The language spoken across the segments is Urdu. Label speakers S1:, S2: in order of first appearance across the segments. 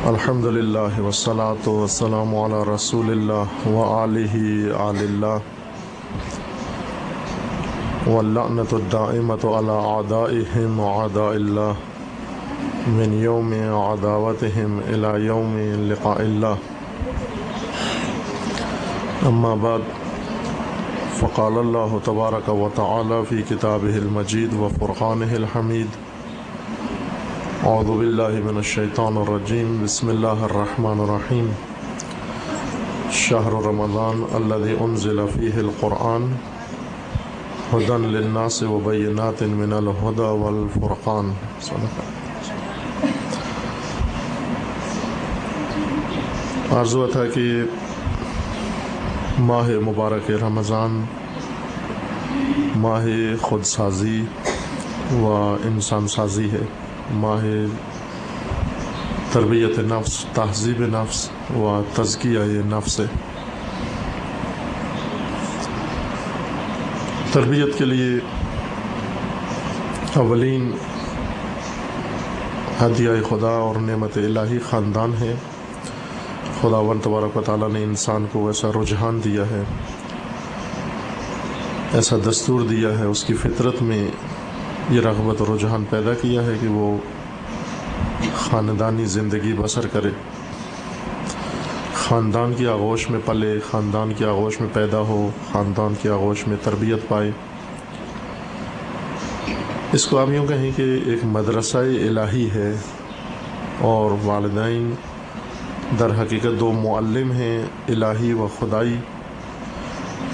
S1: الحمدللہ والصلاة والسلام علی رسول اللہ وآلہ آل اللہ واللعنۃ الدائمۃ علی اعدائہم وأعداء اللہ من یوم عداوتہم الی یوم لقاء اللہ اما بعد فقال اللہ تبارک و تعالی فی کتابہ المجید وفرقانہ الحمید اعوذ باللہ من الشیطان الرجیم بسم اللہ الرحمن الرحیم شہر رمضان الذی انزل فیہ القرآن ھدی للناس وبینات من الھدی والفرقان۔ عرض ہوا تھا کہ ماہ مبارک رمضان ماہ خود سازی و انسان سازی ہے، ماہ تربیت نفس، تہذیب نفس و تزکیہ نفس ہے۔ تربیت کے لیے اولین ہدیہ خدا اور نعمت الہی خاندان ہے۔ خداوند تبارک و تعالیٰ نے انسان کو ایسا رجحان دیا ہے، ایسا دستور دیا ہے، اس کی فطرت میں یہ رغبت اور رجحان پیدا کیا ہے کہ وہ خاندانی زندگی بسر کرے، خاندان کی آغوش میں پلے، خاندان کی آغوش میں پیدا ہو، خاندان کی آغوش میں تربیت پائے۔ اس کو آپ یوں کہیں کہ ایک مدرسہ الہی ہے، اور والدین در حقیقت دو معلم ہیں، الہی و خدائی،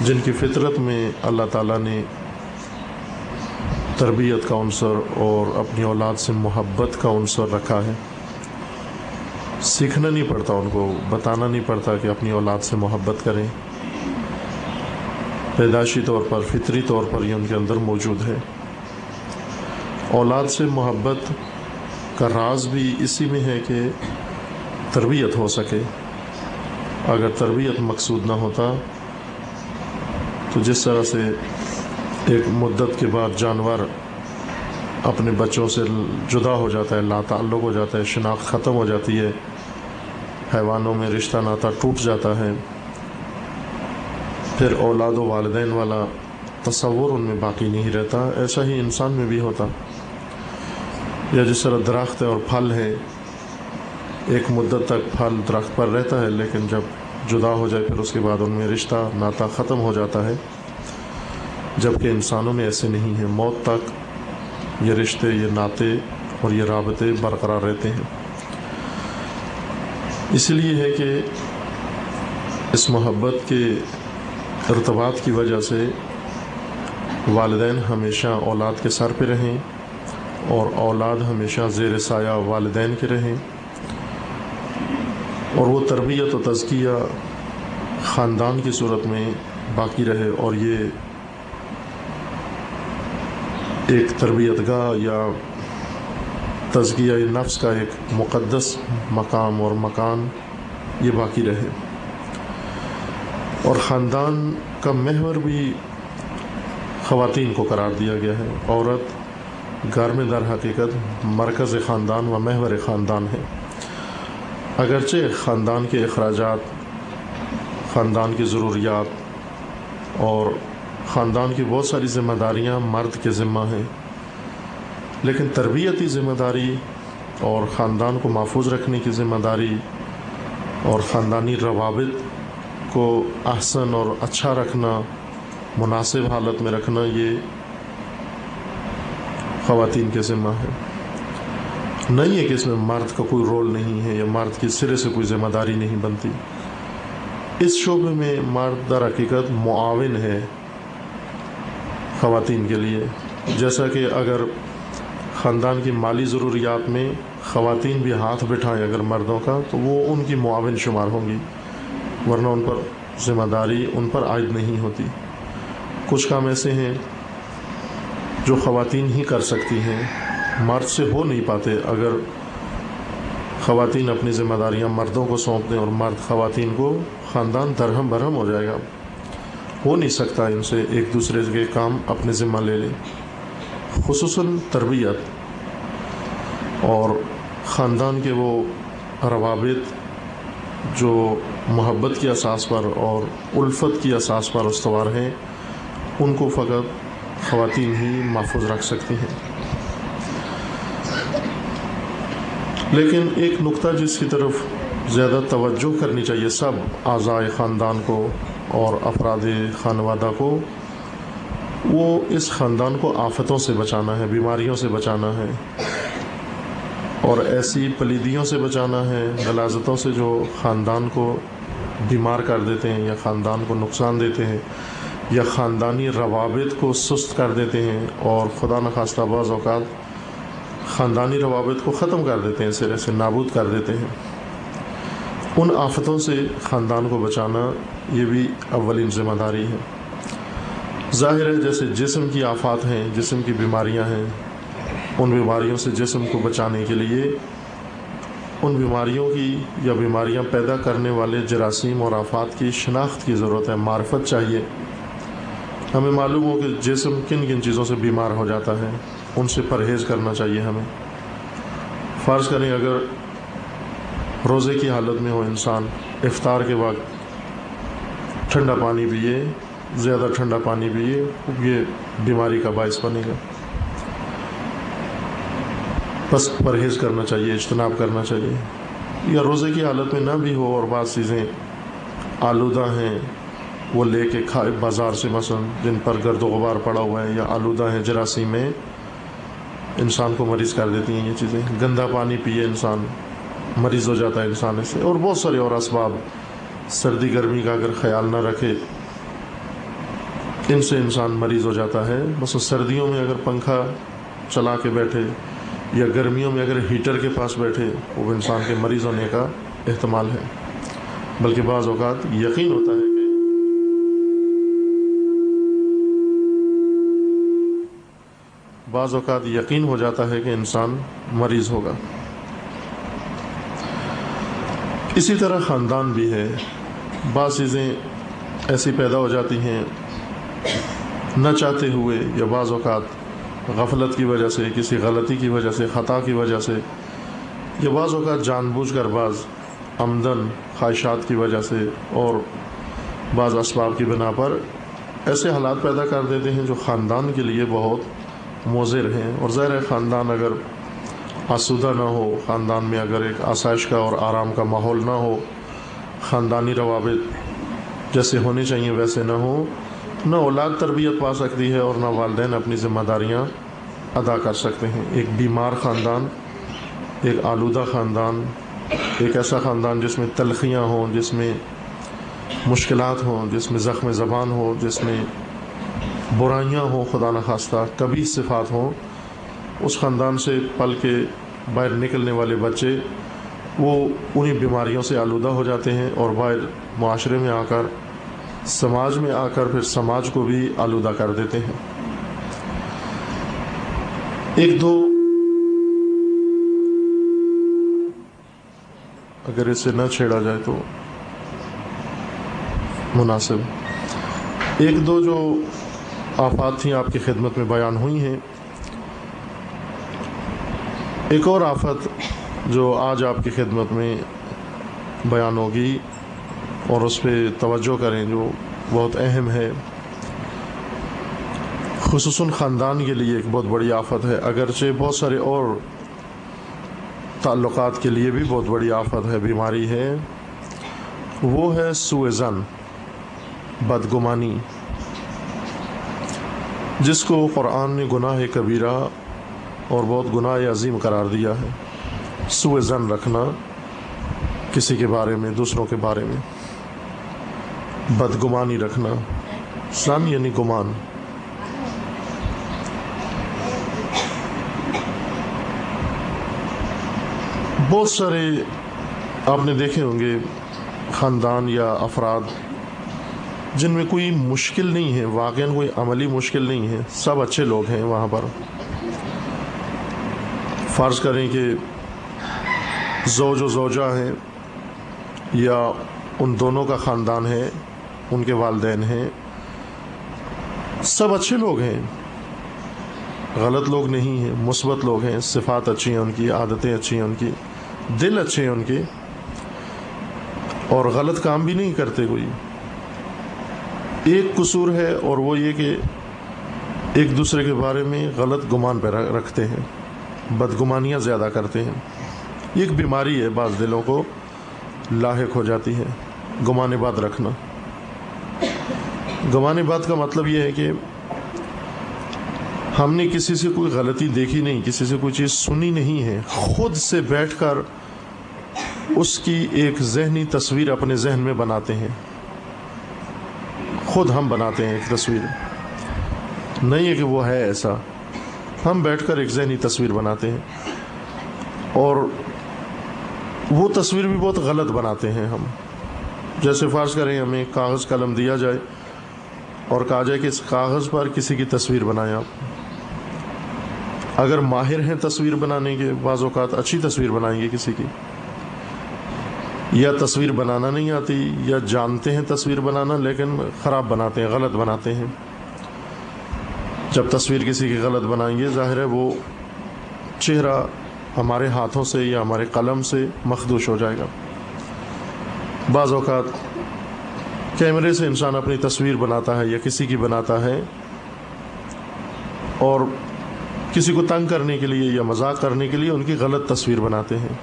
S1: جن کی فطرت میں اللہ تعالیٰ نے تربیت کا عنصر اور اپنی اولاد سے محبت کا عنصر رکھا ہے۔ سیکھنا نہیں پڑتا، ان کو بتانا نہیں پڑتا کہ اپنی اولاد سے محبت کریں، پیدائشی طور پر، فطری طور پر یہ ان کے اندر موجود ہے۔ اولاد سے محبت کا راز بھی اسی میں ہے کہ تربیت ہو سکے۔ اگر تربیت مقصود نہ ہوتا تو جس طرح سے ایک مدت کے بعد جانور اپنے بچوں سے جدا ہو جاتا ہے، لا تعلق ہو جاتا ہے، شناخت ختم ہو جاتی ہے، حیوانوں میں رشتہ ناتا ٹوٹ جاتا ہے، پھر اولاد و والدین والا تصور ان میں باقی نہیں رہتا، ایسا ہی انسان میں بھی ہوتا۔ یا جس طرح درخت ہے اور پھل ہے، ایک مدت تک پھل درخت پر رہتا ہے، لیکن جب جدا ہو جائے پھر اس کے بعد ان میں رشتہ ناتا ختم ہو جاتا ہے، جبکہ انسانوں میں ایسے نہیں ہیں، موت تک یہ رشتے، یہ ناطے اور یہ رابطے برقرار رہتے ہیں۔ اس لیے ہے کہ اس محبت کے ارتباط کی وجہ سے والدین ہمیشہ اولاد کے سر پہ رہیں، اور اولاد ہمیشہ زیر سایہ والدین کے رہیں، اور وہ تربیت و تزکیہ خاندان کی صورت میں باقی رہے، اور یہ ایک تربیت گاہ یا تزکیہ نفس کا ایک مقدس مقام اور مکان یہ باقی رہے۔ اور خاندان کا محور بھی خواتین کو قرار دیا گیا ہے۔ عورت گھر میں در حقیقت مرکز خاندان و محور خاندان ہے۔ اگرچہ خاندان کے اخراجات، خاندان کی ضروریات اور خاندان کی بہت ساری ذمہ داریاں مرد کے ذمہ ہیں، لیکن تربیتی ذمہ داری اور خاندان کو محفوظ رکھنے کی ذمہ داری اور خاندانی روابط کو احسن اور اچھا رکھنا، مناسب حالت میں رکھنا، یہ خواتین کے ذمہ ہے۔ نہیں ہے کہ اس میں مرد کا کوئی رول نہیں ہے یا مرد کی سرے سے کوئی ذمہ داری نہیں بنتی۔ اس شعبے میں مرد در حقیقت معاون ہے خواتین کے لیے، جیسا کہ اگر خاندان کی مالی ضروریات میں خواتین بھی ہاتھ بٹھائیں اگر مردوں کا، تو وہ ان کی معاون شمار ہوں گی، ورنہ ان پر ذمہ داری ان پر عائد نہیں ہوتی۔ کچھ کام ایسے ہیں جو خواتین ہی کر سکتی ہیں، مرد سے ہو نہیں پاتے۔ اگر خواتین اپنی ذمہ داریاں مردوں کو سونپ دیں اور مرد خواتین کو، خاندان درہم برہم ہو جائے گا۔ ہو نہیں سکتا ان سے ایک دوسرے کے کام اپنے ذمہ لے لیں، خصوصاً تربیت اور خاندان کے وہ روابط جو محبت کی اساس پر اور الفت کی اساس پر استوار ہیں ان کو فقط خواتین ہی محفوظ رکھ سکتی ہیں۔ لیکن ایک نقطہ جس کی طرف زیادہ توجہ کرنی چاہیے سب اعضائے خاندان کو اور افراد خانوادہ کو، وہ اس خاندان کو آفتوں سے بچانا ہے، بیماریوں سے بچانا ہے، اور ایسی پلیدیوں سے بچانا ہے، غلاظتوں سے جو خاندان کو بیمار کر دیتے ہیں یا خاندان کو نقصان دیتے ہیں یا خاندانی روابط کو سست کر دیتے ہیں، اور خدا نخواستہ بعض اوقات خاندانی روابط کو ختم کر دیتے ہیں، سرے سے نابود کر دیتے ہیں۔ ان آفتوں سے خاندان کو بچانا یہ بھی اولین ذمہ داری ہے۔ ظاہر ہے جیسے جسم کی آفات ہیں، جسم کی بیماریاں ہیں، ان بیماریوں سے جسم کو بچانے کے لیے ان بیماریوں کی یا بیماریاں پیدا کرنے والے جراثیم اور آفات کی شناخت کی ضرورت ہے، معرفت چاہیے۔ ہمیں معلوم ہو کہ جسم کن کن چیزوں سے بیمار ہو جاتا ہے، ان سے پرہیز کرنا چاہیے ہمیں۔ فرض کریں اگر روزے کی حالت میں ہو انسان، افطار کے وقت ٹھنڈا پانی پیے، زیادہ ٹھنڈا پانی پیے، یہ بیماری کا باعث بنے گا۔ بس پرہیز کرنا چاہیے، اجتناب کرنا چاہیے۔ یا روزے کی حالت میں نہ بھی ہو اور بعض چیزیں آلودہ ہیں وہ لے کے کھائے بازار سے، مثلا جن پر گرد و غبار پڑا ہوا ہے یا آلودہ ہیں جراثیم میں، انسان کو مریض کر دیتی ہیں یہ چیزیں۔ گندا پانی پیے انسان، مریض ہو جاتا ہے انسان اس سے، اور بہت سارے اور اسباب، سردی گرمی کا اگر خیال نہ رکھے ان سے انسان مریض ہو جاتا ہے۔ بس سردیوں میں اگر پنکھا چلا کے بیٹھے یا گرمیوں میں اگر ہیٹر کے پاس بیٹھے وہ انسان کے مریض ہونے کا احتمال ہے۔ بلکہ بعض اوقات یقین ہوتا ہے کہ بعض اوقات یقین ہو جاتا ہے کہ انسان مریض ہوگا۔ اسی طرح خاندان بھی ہے، بعض چیزیں ایسی پیدا ہو جاتی ہیں نہ چاہتے ہوئے، یا بعض اوقات غفلت کی وجہ سے، کسی غلطی کی وجہ سے، خطا کی وجہ سے، یا بعض اوقات جان بوجھ کر بعض عمدن خواہشات کی وجہ سے اور بعض اسباب کی بنا پر ایسے حالات پیدا کر دیتے ہیں جو خاندان کے لیے بہت مضر ہیں۔ اور ظاہر ہے خاندان اگر آسودہ نہ ہو، خاندان میں اگر ایک آسائش کا اور آرام کا ماحول نہ ہو، خاندانی روابط جیسے ہونے چاہیے ویسے نہ ہو، نہ اولاد تربیت پا سکتی ہے اور نہ والدین اپنی ذمہ داریاں ادا کر سکتے ہیں۔ ایک بیمار خاندان، ایک آلودہ خاندان، ایک ایسا خاندان جس میں تلخیاں ہوں، جس میں مشکلات ہوں، جس میں زخم زبان ہو، جس میں برائیاں ہوں، خدا نخواستہ کبھی صفات ہوں، اس خاندان سے پل کے باہر نکلنے والے بچے وہ انہی بیماریوں سے آلودہ ہو جاتے ہیں اور باہر معاشرے میں آ کر، سماج میں آ کر پھر سماج کو بھی آلودہ کر دیتے ہیں۔ ایک دو اگر اسے نہ چھیڑا جائے تو مناسب، ایک دو جو آفات تھیں آپ کی خدمت میں بیان ہوئی ہیں۔ ایک اور آفت جو آج آپ کی خدمت میں بیان ہوگی اور اس پہ توجہ کریں، جو بہت اہم ہے، خصوصاً خاندان کے لیے ایک بہت بڑی آفت ہے، اگرچہ بہت سارے اور تعلقات کے لیے بھی بہت بڑی آفت ہے، بیماری ہے، وہ ہے سوء ظن، بدگمانی، جس کو قرآن نے گناہ کبیرہ اور بہت گناہ عظیم قرار دیا ہے۔ سوء ظن رکھنا کسی کے بارے میں، دوسروں کے بارے میں، بدگمانی رکھنا، ظن یعنی گمان۔ بہت سارے آپ نے دیکھے ہوں گے خاندان یا افراد جن میں کوئی مشکل نہیں ہے، واقعاً کوئی عملی مشکل نہیں ہے، سب اچھے لوگ ہیں وہاں پر۔ فرض کریں کہ زوج و زوجہ ہیں یا ان دونوں کا خاندان ہے، ان کے والدین ہیں، سب اچھے لوگ ہیں، غلط لوگ نہیں ہیں، مثبت لوگ ہیں، صفات اچھی ہیں ان کی، عادتیں اچھی ہیں ان کی، دل اچھے ہیں ان کے، اور غلط کام بھی نہیں کرتے کوئی. ایک قصور ہے اور وہ یہ کہ ایک دوسرے کے بارے میں غلط گمان پہ رکھتے ہیں، بدگمانیاں زیادہ کرتے ہیں. یہ ایک بیماری ہے، بعض دلوں کو لاحق ہو جاتی ہے گمان بات رکھنا. گمان بات کا مطلب یہ ہے کہ ہم نے کسی سے کوئی غلطی دیکھی نہیں، کسی سے کوئی چیز سنی نہیں ہے، خود سے بیٹھ کر اس کی ایک ذہنی تصویر اپنے ذہن میں بناتے ہیں. خود ہم بناتے ہیں ایک تصویر، نہیں ہے کہ وہ ہے ایسا. ہم بیٹھ کر ایک ذہنی تصویر بناتے ہیں، اور وہ تصویر بھی بہت غلط بناتے ہیں ہم. جیسے فرض کریں ہمیں کاغذ قلم دیا جائے اور کہا جائے کہ اس کاغذ پر کسی کی تصویر بنائیں آپ. اگر ماہر ہیں تصویر بنانے کے، بعض اوقات اچھی تصویر بنائیں گے کسی کی، یا تصویر بنانا نہیں آتی، یا جانتے ہیں تصویر بنانا لیکن خراب بناتے ہیں، غلط بناتے ہیں. جب تصویر کسی کی غلط بنائیں گے، ظاہر ہے وہ چہرہ ہمارے ہاتھوں سے یا ہمارے قلم سے مخدوش ہو جائے گا. بعض اوقات کیمرے سے انسان اپنی تصویر بناتا ہے یا کسی کی بناتا ہے، اور کسی کو تنگ کرنے کے لیے یا مذاق کرنے کے لیے ان کی غلط تصویر بناتے ہیں،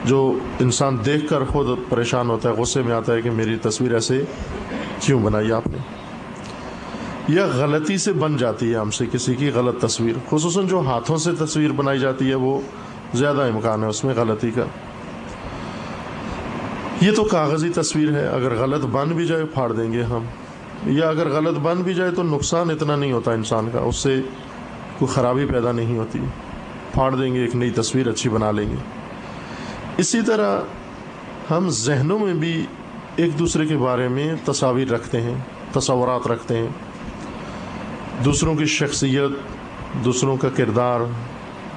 S1: جو انسان دیکھ کر خود پریشان ہوتا ہے، غصے میں آتا ہے کہ میری تصویر ایسے کیوں بنائی آپ نے. یا غلطی سے بن جاتی ہے ہم سے کسی کی غلط تصویر، خصوصاً جو ہاتھوں سے تصویر بنائی جاتی ہے وہ زیادہ امکان ہے اس میں غلطی کا. یہ تو کاغذی تصویر ہے، اگر غلط بن بھی جائے پھاڑ دیں گے ہم، یا اگر غلط بن بھی جائے تو نقصان اتنا نہیں ہوتا انسان کا، اس سے کوئی خرابی پیدا نہیں ہوتی، پھاڑ دیں گے، ایک نئی تصویر اچھی بنا لیں گے. اسی طرح ہم ذہنوں میں بھی ایک دوسرے کے بارے میں تصاویر رکھتے ہیں، تصورات رکھتے ہیں. دوسروں کی شخصیت، دوسروں کا کردار،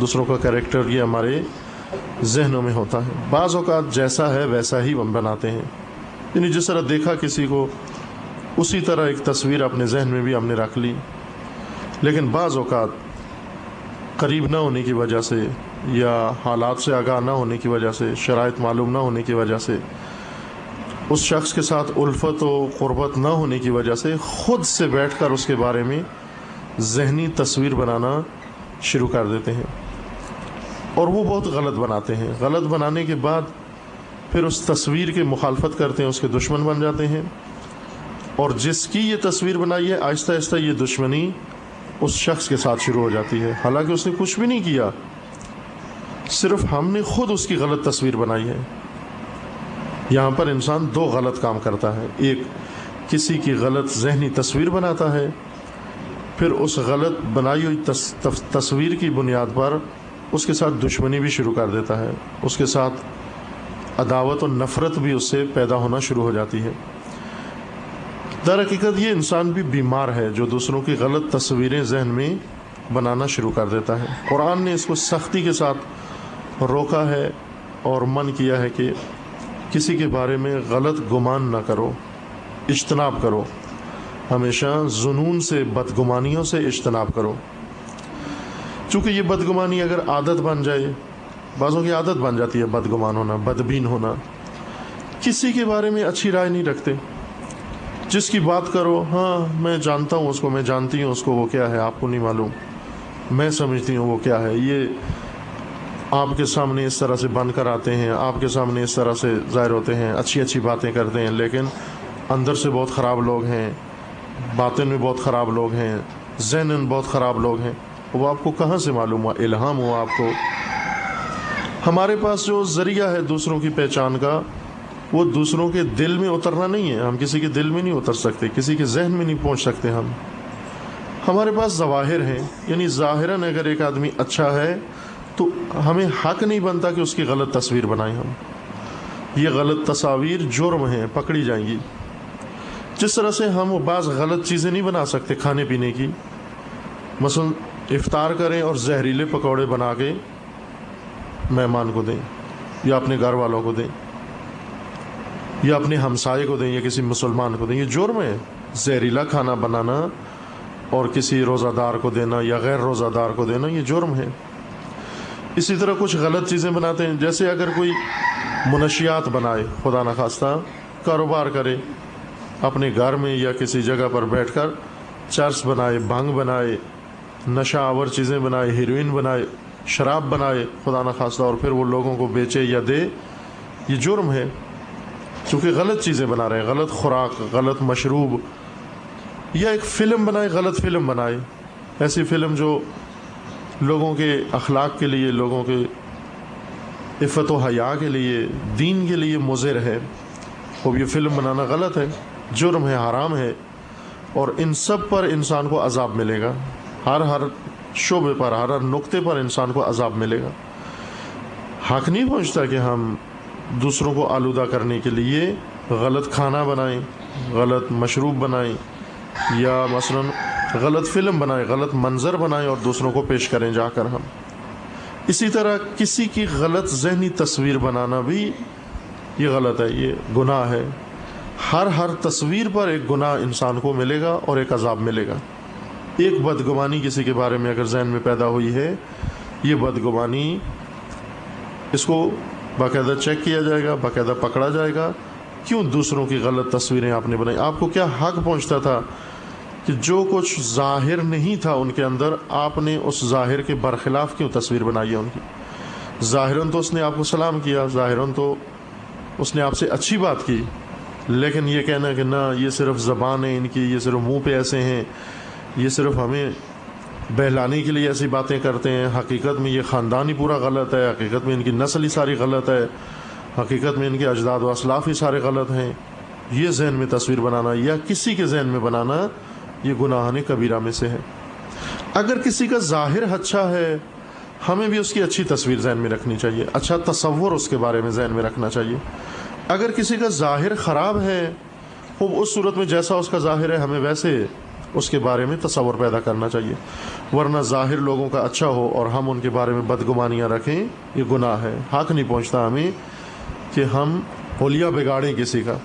S1: دوسروں کا کریکٹر، یہ ہمارے ذہنوں میں ہوتا ہے. بعض اوقات جیسا ہے ویسا ہی ہم بناتے ہیں، یعنی جس طرح دیکھا کسی کو اسی طرح ایک تصویر اپنے ذہن میں بھی ہم نے رکھ لی. لیکن بعض اوقات قریب نہ ہونے کی وجہ سے، یا حالات سے آگاہ نہ ہونے کی وجہ سے، شرائط معلوم نہ ہونے کی وجہ سے، اس شخص کے ساتھ الفت و قربت نہ ہونے کی وجہ سے خود سے بیٹھ کر اس کے بارے میں ذہنی تصویر بنانا شروع کر دیتے ہیں، اور وہ بہت غلط بناتے ہیں. غلط بنانے کے بعد پھر اس تصویر کے مخالفت کرتے ہیں، اس کے دشمن بن جاتے ہیں، اور جس کی یہ تصویر بنائی ہے آہستہ آہستہ یہ دشمنی اس شخص کے ساتھ شروع ہو جاتی ہے، حالانکہ اس نے کچھ بھی نہیں کیا، صرف ہم نے خود اس کی غلط تصویر بنائی ہے. یہاں پر انسان دو غلط کام کرتا ہے، ایک کسی کی غلط ذہنی تصویر بناتا ہے، پھر اس غلط بنائی ہوئی تصویر کی بنیاد پر اس کے ساتھ دشمنی بھی شروع کر دیتا ہے، اس کے ساتھ عداوت و نفرت بھی اس سے پیدا ہونا شروع ہو جاتی ہے. در حقیقت یہ انسان بھی بیمار ہے جو دوسروں کی غلط تصویریں ذہن میں بنانا شروع کر دیتا ہے. قرآن نے اس کو سختی کے ساتھ روکا ہے اور من کیا ہے کہ کسی کے بارے میں غلط گمان نہ کرو، اجتناب کرو، ہمیشہ ظنون سے، بدگمانیوں سے اجتناب کرو. چونکہ یہ بدگمانی اگر عادت بن جائے، بعضوں کی عادت بن جاتی ہے بدگمان ہونا، بدبین ہونا، کسی کے بارے میں اچھی رائے نہیں رکھتے. جس کی بات کرو، ہاں میں جانتا ہوں اس کو، میں جانتی ہوں اس کو، وہ کیا ہے آپ کو نہیں معلوم، میں سمجھتی ہوں وہ کیا ہے. یہ آپ کے سامنے اس طرح سے بن کر آتے ہیں، آپ کے سامنے اس طرح سے ظاہر ہوتے ہیں، اچھی اچھی باتیں کرتے ہیں، لیکن اندر سے بہت خراب لوگ ہیں، باطن میں بہت خراب لوگ ہیں، ذہناً بہت خراب لوگ ہیں. وہ آپ کو کہاں سے معلوم ہوا؟ الہام ہوا آپ کو. ہمارے پاس جو ذریعہ ہے دوسروں کی پہچان کا، وہ دوسروں کے دل میں اترنا نہیں ہے. ہم کسی کے دل میں نہیں اتر سکتے، کسی کے ذہن میں نہیں پہنچ سکتے. ہمارے پاس ظواہر ہیں، یعنی ظاہراً اگر ایک آدمی اچھا ہے تو ہمیں حق نہیں بنتا کہ اس کی غلط تصویر بنائیں ہم. یہ غلط تصاویر جرم ہیں، پکڑی جائیں گی. جس طرح سے ہم بعض غلط چیزیں نہیں بنا سکتے کھانے پینے کی، مثلا افطار کریں اور زہریلے پکوڑے بنا کے مہمان کو دیں، یا اپنے گھر والوں کو دیں، یا اپنے ہمسائے کو دیں، یا کسی مسلمان کو دیں. یہ جرم ہے، زہریلا کھانا بنانا اور کسی روزہ دار کو دینا یا غیر روزہ دار کو دینا، یہ جرم ہے. اسی طرح کچھ غلط چیزیں بناتے ہیں، جیسے اگر کوئی منشیات بنائے، خدا نخواستہ کاروبار کرے اپنے گھر میں یا کسی جگہ پر بیٹھ کر، چرس بنائے، بھنگ بنائے، نشہ آور چیزیں بنائے، ہیروئن بنائے، شراب بنائے خدا نخواستہ، اور پھر وہ لوگوں کو بیچے یا دے، یہ جرم ہے، کیونکہ غلط چیزیں بنا رہے ہیں، غلط خوراک، غلط مشروب. یا ایک فلم بنائے، غلط فلم بنائے، ایسی فلم جو لوگوں کے اخلاق کے لیے، لوگوں کے عفت و حیا کے لیے، دین کے لیے مضر ہے. اب یہ فلم بنانا غلط ہے، جرم ہے، حرام ہے، اور ان سب پر انسان کو عذاب ملے گا. ہر شعبے پر، ہر نقطے پر انسان کو عذاب ملے گا. حق نہیں پہنچتا کہ ہم دوسروں کو آلودہ کرنے کے لیے غلط کھانا بنائیں، غلط مشروب بنائیں، یا مثلاً غلط فلم بنائیں، غلط منظر بنائیں اور دوسروں کو پیش کریں جا کر ہم. اسی طرح کسی کی غلط ذہنی تصویر بنانا بھی یہ غلط ہے، یہ گناہ ہے. ہر تصویر پر ایک گناہ انسان کو ملے گا اور ایک عذاب ملے گا. ایک بدگمانی کسی کے بارے میں اگر ذہن میں پیدا ہوئی ہے، یہ بدگمانی، اس کو باقاعدہ چیک کیا جائے گا، باقاعدہ پکڑا جائے گا. کیوں دوسروں کی غلط تصویریں آپ نے بنائی؟ آپ کو کیا حق پہنچتا تھا کہ جو کچھ ظاہر نہیں تھا ان کے اندر، آپ نے اس ظاہر کے برخلاف کیوں تصویر بنائی ہے ان کی؟ ظاہراً تو اس نے آپ کو سلام کیا، ظاہراً تو اس نے آپ سے اچھی بات کی، لیکن یہ کہنا کہ نہ یہ صرف زبان ہے ان کی، یہ صرف منہ پہ ایسے ہیں، یہ صرف ہمیں بہلانے کے لیے ایسی باتیں کرتے ہیں، حقیقت میں یہ خاندان ہی پورا غلط ہے، حقیقت میں ان کی نسل ہی ساری غلط ہے، حقیقت میں ان کے اجداد و اسلاف ہی سارے غلط ہیں. یہ ذہن میں تصویر بنانا یا کسی کے ذہن میں بنانا، یہ گناہان کبیرہ میں سے ہے. اگر کسی کا ظاہر اچھا ہے، ہمیں بھی اس کی اچھی تصویر ذہن میں رکھنی چاہیے، اچھا تصور اس کے بارے میں ذہن میں رکھنا چاہیے. اگر کسی کا ظاہر خراب ہے، وہ اس صورت میں جیسا اس کا ظاہر ہے ہمیں ویسے اس کے بارے میں تصور پیدا کرنا چاہیے. ورنہ ظاہر لوگوں کا اچھا ہو اور ہم ان کے بارے میں بدگمانیاں رکھیں، یہ گناہ ہے. حق نہیں پہنچتا ہمیں کہ ہم حلیہ بگاڑیں کسی کا.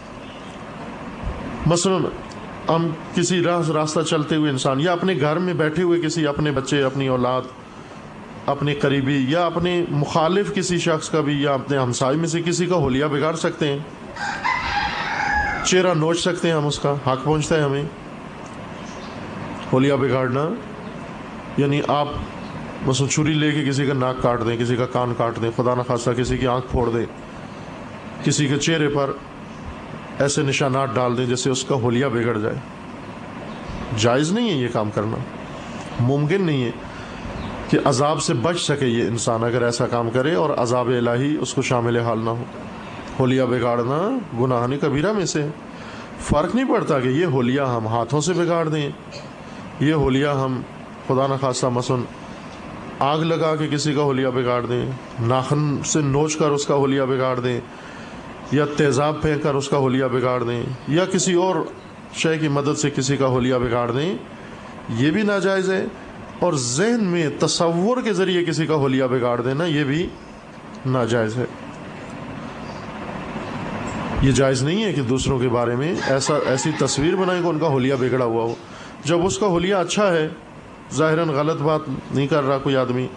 S1: مثلاً ہم کسی راستہ چلتے ہوئے انسان، یا اپنے گھر میں بیٹھے ہوئے کسی اپنے بچے، اپنی اولاد، اپنے قریبی یا اپنے مخالف کسی شخص کا بھی، یا اپنے ہمسائے میں سے کسی کا حلیہ بگاڑ سکتے ہیں، چہرہ نوچ سکتے ہیں ہم اس کا. حق پہنچتا ہے ہمیں حلیہ بگاڑنا؟ یعنی آپ مثلا چھری لے کے کسی کا ناک کاٹ دیں، کسی کا کان کاٹ دیں، خدا نخواستہ کسی کی آنکھ پھوڑ دیں، کسی کے چہرے پر ایسے نشانات ڈال دیں جیسے اس کا حلیہ بگڑ جائے. جائز نہیں ہے یہ کام کرنا، ممکن نہیں ہے کہ عذاب سے بچ سکے یہ انسان اگر ایسا کام کرے اور عذاب الہی اس کو شامل حال نہ ہو. حلیہ بگاڑنا گناہان کبیرہ میں سے. فرق نہیں پڑتا کہ یہ حلیہ ہم ہاتھوں سے بگاڑ دیں، یہ حلیہ ہم خدا نخواستہ مثلا آگ لگا کے کسی کا حلیہ بگاڑ دیں، ناخن سے نوچ کر اس کا حلیہ بگاڑ دیں، یا تیزاب پھینک کر اس کا حلیہ بگاڑ دیں، یا کسی اور شے کی مدد سے کسی کا حلیہ بگاڑ دیں، یہ بھی ناجائز ہے. اور ذہن میں تصور کے ذریعے کسی کا حلیہ بگاڑ دینا، یہ بھی ناجائز ہے. یہ جائز نہیں ہے کہ دوسروں کے بارے میں ایسی تصویر بنائیں کہ ان کا حلیہ بگڑا ہوا ہو. جب اس کا حلیہ اچھا ہے، ظاہراً غلط بات نہیں کر رہا کوئی آدمی،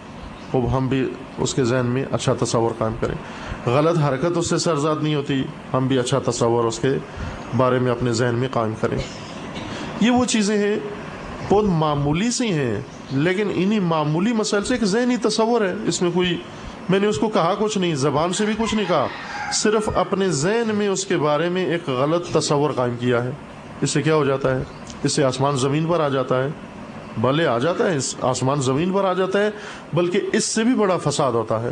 S1: وہ ہم بھی اس کے ذہن میں اچھا تصور قائم کریں. غلط حرکت اس سے سرزاد نہیں ہوتی، ہم بھی اچھا تصور اس کے بارے میں اپنے ذہن میں قائم کریں. یہ وہ چیزیں ہیں بہت معمولی سی ہیں، لیکن انہی معمولی مسائل سے ایک ذہنی تصور ہے. اس میں کوئی، میں نے اس کو کہا کچھ نہیں، زبان سے بھی کچھ نہیں کہا، صرف اپنے ذہن میں اس کے بارے میں ایک غلط تصور قائم کیا ہے. اس سے کیا ہو جاتا ہے؟ اس سے آسمان زمین پر آ جاتا ہے. بھلے آ جاتا ہے، آسمان زمین پر آ جاتا ہے، بلکہ اس سے بھی بڑا فساد ہوتا ہے.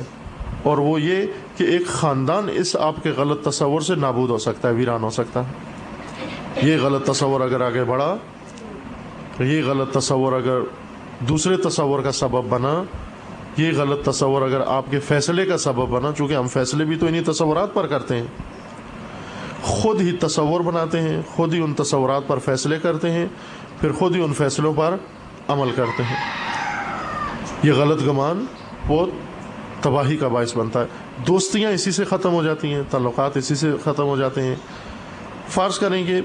S1: اور وہ یہ کہ ایک خاندان اس آپ کے غلط تصور سے نابود ہو سکتا ہے، ویران ہو سکتا ہے. یہ غلط تصور اگر آگے بڑھا، یہ غلط تصور اگر دوسرے تصور کا سبب بنا، یہ غلط تصور اگر آپ کے فیصلے کا سبب بنا، چونکہ ہم فیصلے بھی تو انہی تصورات پر کرتے ہیں، خود ہی تصور بناتے ہیں، خود ہی ان تصورات پر فیصلے کرتے ہیں، پھر خود ہی ان فیصلوں پر عمل کرتے ہیں. یہ غلط گمان بہت تباہی کا باعث بنتا ہے. دوستیاں اسی سے ختم ہو جاتی ہیں، تعلقات اسی سے ختم ہو جاتے ہیں. فرض کریں کہ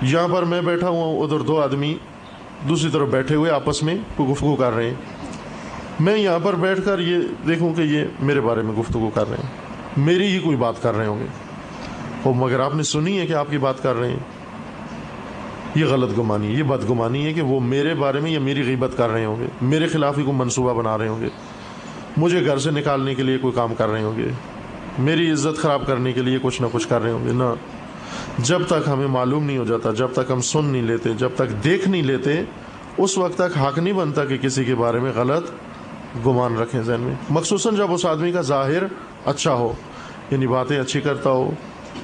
S1: یہاں پر میں بیٹھا ہوا ہوں، ادھر دو آدمی دوسری طرف بیٹھے ہوئے آپس میں کوئی گفتگو کر رہے ہیں. میں یہاں پر بیٹھ کر یہ دیکھوں کہ یہ میرے بارے میں گفتگو کر رہے ہیں، میری ہی کوئی بات کر رہے ہوں گے، اور مگر آپ نے سنی ہے کہ آپ کی بات کر رہے ہیں، یہ غلط گمانی ہے، یہ بدگمانی ہے کہ وہ میرے بارے میں یا میری غیبت کر رہے ہوں گے، میرے خلاف ہی کوئی منصوبہ بنا رہے ہوں گے، مجھے گھر سے نکالنے کے لیے کوئی کام کر رہے ہوں گے، میری عزت خراب کرنے کے لیے کچھ نہ کچھ کر رہے ہوں گے۔ نہ، جب تک ہمیں معلوم نہیں ہو جاتا، جب تک ہم سن نہیں لیتے، جب تک دیکھ نہیں لیتے، اس وقت تک حق نہیں بنتا کہ کسی کے بارے میں غلط گمان رکھیں ذہن میں، مخصوصاً جب اس آدمی کا ظاہر اچھا ہو، یعنی باتیں اچھی کرتا ہو،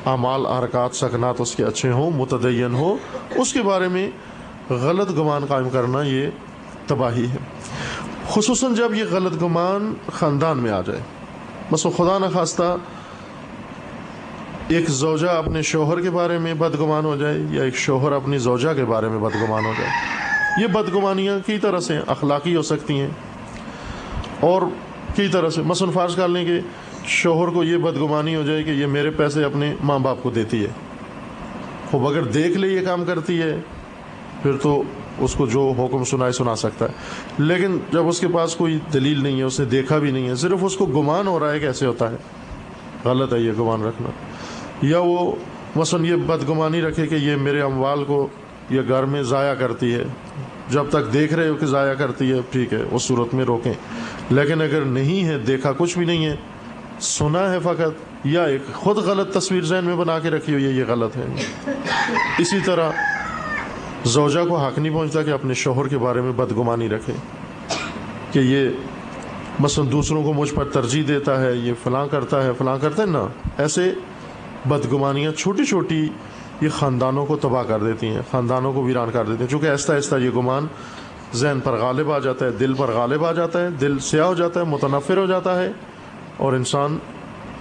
S1: اعمال حرکات سکنات اس کے اچھے ہوں، متدین ہو، اس کے بارے میں غلط گمان قائم کرنا یہ تباہی ہے، خصوصاً جب یہ غلط گمان خاندان میں آ جائے۔ بس خدا نخواستہ ایک زوجہ اپنے شوہر کے بارے میں بدگمان ہو جائے، یا ایک شوہر اپنی زوجہ کے بارے میں بدگمان ہو جائے، یہ بدگمانیاں کئی طرح سے اخلاقی ہو سکتی ہیں اور کئی طرح سے، مثلا فرض کر لیں کہ شوہر کو یہ بدگمانی ہو جائے کہ یہ میرے پیسے اپنے ماں باپ کو دیتی ہے، وہ اگر دیکھ لے یہ کام کرتی ہے پھر تو اس کو جو حکم سنائے سنا سکتا ہے، لیکن جب اس کے پاس کوئی دلیل نہیں ہے، اس نے دیکھا بھی نہیں ہے، صرف اس کو گمان ہو رہا ہے، کیسے ہوتا ہے؟ غلط ہے یہ گمان رکھنا۔ یا وہ مثلا یہ بدگمانی رکھے کہ یہ میرے اموال کو یہ گھر میں ضائع کرتی ہے، جب تک دیکھ رہے ہو کہ ضائع کرتی ہے ٹھیک ہے، اس صورت میں روکیں، لیکن اگر نہیں ہے، دیکھا کچھ بھی نہیں ہے، سنا ہے فقط، یا ایک خود غلط تصویر ذہن میں بنا کے رکھی ہوئی ہے، یہ غلط ہے۔ اسی طرح زوجہ کو حق نہیں پہنچتا کہ اپنے شوہر کے بارے میں بدگمانی رکھے کہ یہ مثلا دوسروں کو مجھ پر ترجیح دیتا ہے، یہ فلاں کرتا ہے فلاں کرتا ہے، نہ، ایسے بدگمانیاں چھوٹی چھوٹی یہ خاندانوں کو تباہ کر دیتی ہیں، خاندانوں کو ویران کر دیتی ہیں، چونکہ آہستہ آہستہ یہ گمان ذہن پر غالب آ جاتا ہے، دل پر غالب آ جاتا ہے، دل سیاہ ہو جاتا ہے، متنفر ہو جاتا ہے، اور انسان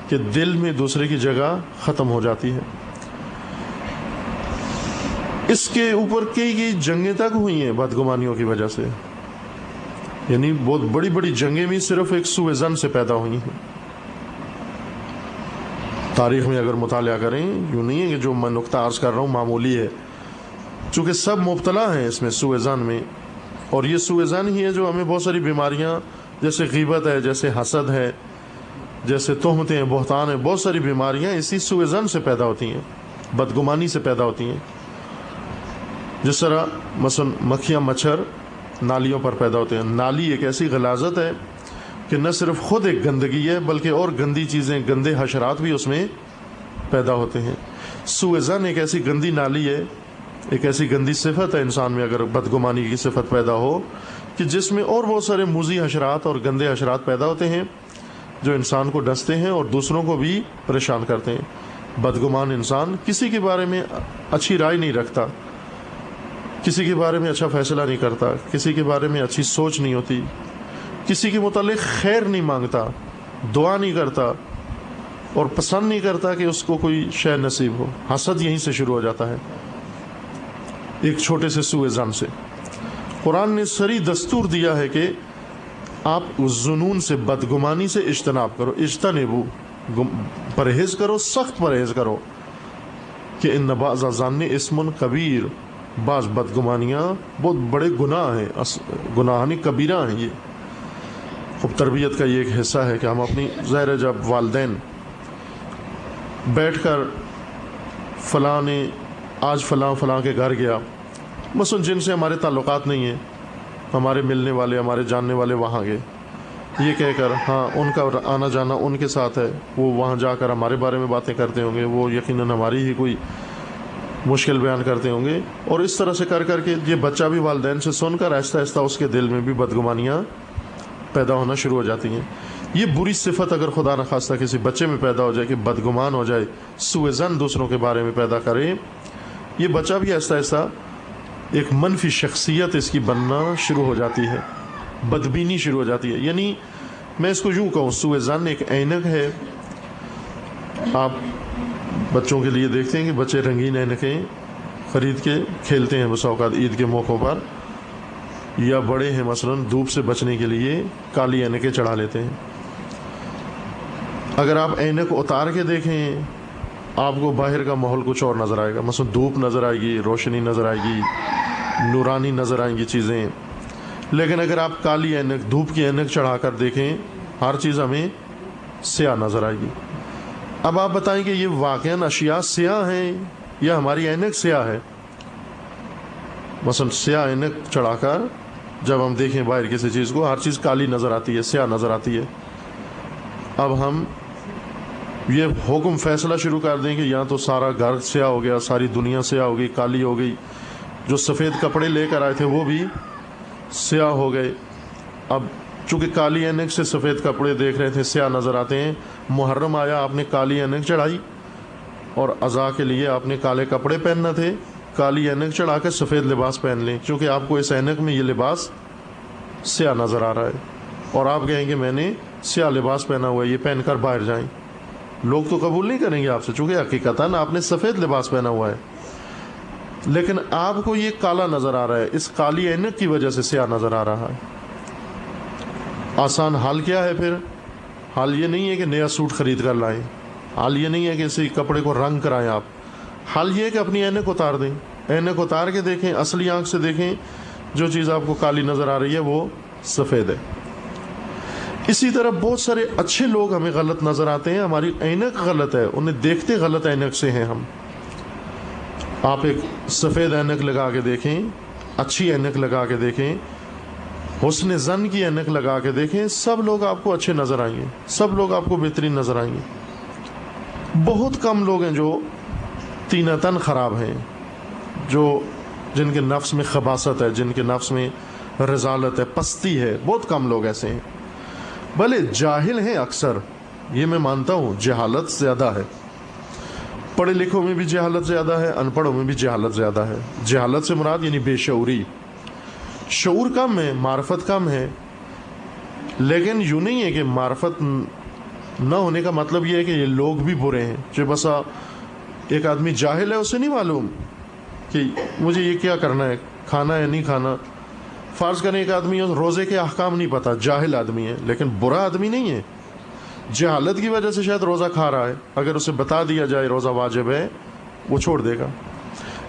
S1: کے دل میں دوسرے کی جگہ ختم ہو جاتی ہے۔ اس کے اوپر کئی جنگیں تک ہوئی ہیں بدگمانیوں کی وجہ سے، یعنی بہت بڑی بڑی جنگیں بھی صرف ایک سوء ظن سے پیدا ہوئی ہیں۔ تاریخ میں اگر مطالعہ کریں، یوں نہیں ہے کہ جو میں نقطہ عرض کر رہا ہوں معمولی ہے، چونکہ سب مبتلا ہیں اس میں سوء ظن میں، اور یہ سوء ظن ہی ہے جو ہمیں بہت ساری بیماریاں، جیسے غیبت ہے، جیسے حسد ہے، جیسے تہمتیں ہیں، بہتان ہیں، بہت ساری بیماریاں اسی سوء ظن سے پیدا ہوتی ہیں، بدگمانی سے پیدا ہوتی ہیں۔ جس طرح مثلا مکھیاں مچھر نالیوں پر پیدا ہوتے ہیں، نالی ایک ایسی غلاظت ہے کہ نہ صرف خود ایک گندگی ہے بلکہ اور گندی چیزیں، گندے حشرات بھی اس میں پیدا ہوتے ہیں۔ سوء ظن ایک ایسی گندی نالی ہے، ایک ایسی گندی صفت ہے انسان میں، اگر بدگمانی کی صفت پیدا ہو، کہ جس میں اور بہت سارے موذی حشرات اور گندے حشرات پیدا ہوتے ہیں جو انسان کو ڈستے ہیں اور دوسروں کو بھی پریشان کرتے ہیں۔ بدگمان انسان کسی کے بارے میں اچھی رائے نہیں رکھتا، کسی کے بارے میں اچھا فیصلہ نہیں کرتا، کسی کے بارے میں اچھی سوچ نہیں ہوتی، کسی کے متعلق خیر نہیں مانگتا، دعا نہیں کرتا، اور پسند نہیں کرتا کہ اس کو کوئی شے نصیب ہو۔ حسد یہیں سے شروع ہو جاتا ہے، ایک چھوٹے سے سوء ظن سے۔ قرآن نے صریح دستور دیا ہے کہ آپ اس جنون سے، بدگمانی سے اجتناب کرو، اجتنبو، پرہیز کرو، سخت پرہیز کرو، کہ ان بعض الظن اسم کبیر، بعض بدگمانیاں بہت بڑے گناہ ہیں، گناہ کبیرہ ہیں۔ یہ خب تربیت کا یہ ایک حصہ ہے کہ ہم اپنی، ظاہر ہے جب والدین بیٹھ کر فلاں نے آج فلاں کے گھر گیا، مثلا جن سے ہمارے تعلقات نہیں ہیں، ہمارے ملنے والے، ہمارے جاننے والے وہاں گئے، یہ کہہ کر ہاں ان کا آنا جانا ان کے ساتھ ہے، وہ وہاں جا کر ہمارے بارے میں باتیں کرتے ہوں گے، وہ یقیناً ہماری ہی کوئی مشکل بیان کرتے ہوں گے، اور اس طرح سے کر کے یہ بچہ بھی والدین سے سن کر آہستہ آہستہ اس کے دل میں بھی بدگمانیاں پیدا ہونا شروع ہو جاتی ہیں۔ یہ بری صفت اگر خدا نخواستہ کسی بچے میں پیدا ہو جائے کہ بدگمان ہو جائے، سوء ظن دوسروں کے بارے میں پیدا کرے، یہ بچہ بھی آہستہ آہستہ ایک منفی شخصیت اس کی بننا شروع ہو جاتی ہے، بدبینی شروع ہو جاتی ہے۔ یعنی میں اس کو یوں کہوں، سوء ظن ایک اینک ہے۔ آپ بچوں کے لیے دیکھتے ہیں کہ بچے رنگین اینکیں خرید کے کھیلتے ہیں بسا اوقات عید کے موقعوں پر، یا بڑے ہیں مثلا دھوپ سے بچنے کے لیے کالی اینکیں چڑھا لیتے ہیں۔ اگر آپ اینک اتار کے دیکھیں، آپ کو باہر کا ماحول کچھ اور نظر آئے گا، مثلا دھوپ نظر آئے گی، روشنی نظر آئے گی، نورانی نظر آئیں گی چیزیں، لیکن اگر آپ کالی اینک، دھوپ کی اینک چڑھا کر دیکھیں، ہر چیز ہمیں سیاہ نظر آئے گی۔ اب آپ بتائیں کہ یہ واقعاً اشیاء سیاہ ہیں یا ہماری اینک سیاہ ہے؟ مثلا سیاہ اینک چڑھا کر جب ہم دیکھیں باہر کسی چیز کو، ہر چیز کالی نظر آتی ہے، سیاہ نظر آتی ہے۔ اب ہم یہ حکم فیصلہ شروع کر دیں کہ یا تو سارا گھر سیاہ ہو گیا، ساری دنیا سیاہ ہو گئی، کالی ہو گئی، جو سفید کپڑے لے کر آئے تھے وہ بھی سیاہ ہو گئے۔ اب چونکہ کالی اینک سے سفید کپڑے دیکھ رہے تھے، سیاہ نظر آتے ہیں، محرم آیا، آپ نے کالی اینک چڑھائی، اور عزا کے لیے آپ نے کالے کپڑے پہننا تھے، کالی اینک چڑھا کے سفید لباس پہن لیں، کیونکہ آپ کو اس اینک میں یہ لباس سیاہ نظر آ رہا ہے، اور آپ کہیں کہ میں نے سیاہ لباس پہنا ہوا ہے، یہ پہن کر باہر جائیں۔ لوگ تو قبول نہیں کریں گے آپ سے، چونکہ حقیقتاً آپ نے سفید لباس پہنا ہوا ہے، لیکن آپ کو یہ کالا نظر آ رہا ہے، اس کالی اینک کی وجہ سے سیاہ نظر آ رہا ہے۔ آسان حال کیا ہے پھر؟ حال یہ نہیں ہے کہ نیا سوٹ خرید کر لائیں، حال یہ نہیں ہے کہ اسی کپڑے کو رنگ کرائیں آپ، حال یہ ہے کہ اپنی اینک اتار دیں، اینک اتار کے دیکھیں، اصلی آنکھ سے دیکھیں، جو چیز آپ کو کالی نظر آ رہی ہے وہ سفید ہے۔ اسی طرح بہت سارے اچھے لوگ ہمیں غلط نظر آتے ہیں، ہماری اینک غلط ہے، انہیں دیکھتے غلط اینک سے ہیں ہم۔ آپ ایک سفید اینک لگا کے دیکھیں، اچھی اینک لگا کے دیکھیں، حسن ظن کی اینک لگا کے دیکھیں، سب لوگ آپ کو اچھے نظر آئیں گے، سب لوگ آپ کو بہترین نظر آئیں گے۔ بہت کم لوگ ہیں جو تینتاً خراب ہیں، جن کے نفس میں خباثت ہے، جن کے نفس میں رذالت ہے، پستی ہے، بہت کم لوگ ایسے ہیں۔ بھلے جاہل ہیں اکثر، یہ میں مانتا ہوں، جہالت زیادہ ہے، پڑھے لکھوں میں بھی جہالت زیادہ ہے، ان پڑھوں میں بھی جہالت زیادہ ہے۔ جہالت سے مراد یعنی بے شعوری، شعور کم ہے، معرفت کم ہے، لیکن یوں نہیں ہے کہ معرفت نہ ہونے کا مطلب یہ ہے کہ یہ لوگ بھی برے ہیں۔ جو بسا ایک آدمی جاہل ہے، اسے نہیں معلوم کہ مجھے یہ کیا کرنا ہے، کھانا ہے نہیں کھانا۔ فرض کریں ایک آدمی روزے کے احکام نہیں پتہ، جاہل آدمی ہے، لیکن برا آدمی نہیں ہے، جہالت کی وجہ سے شاید روزہ کھا رہا ہے، اگر اسے بتا دیا جائے روزہ واجب ہے وہ چھوڑ دے گا۔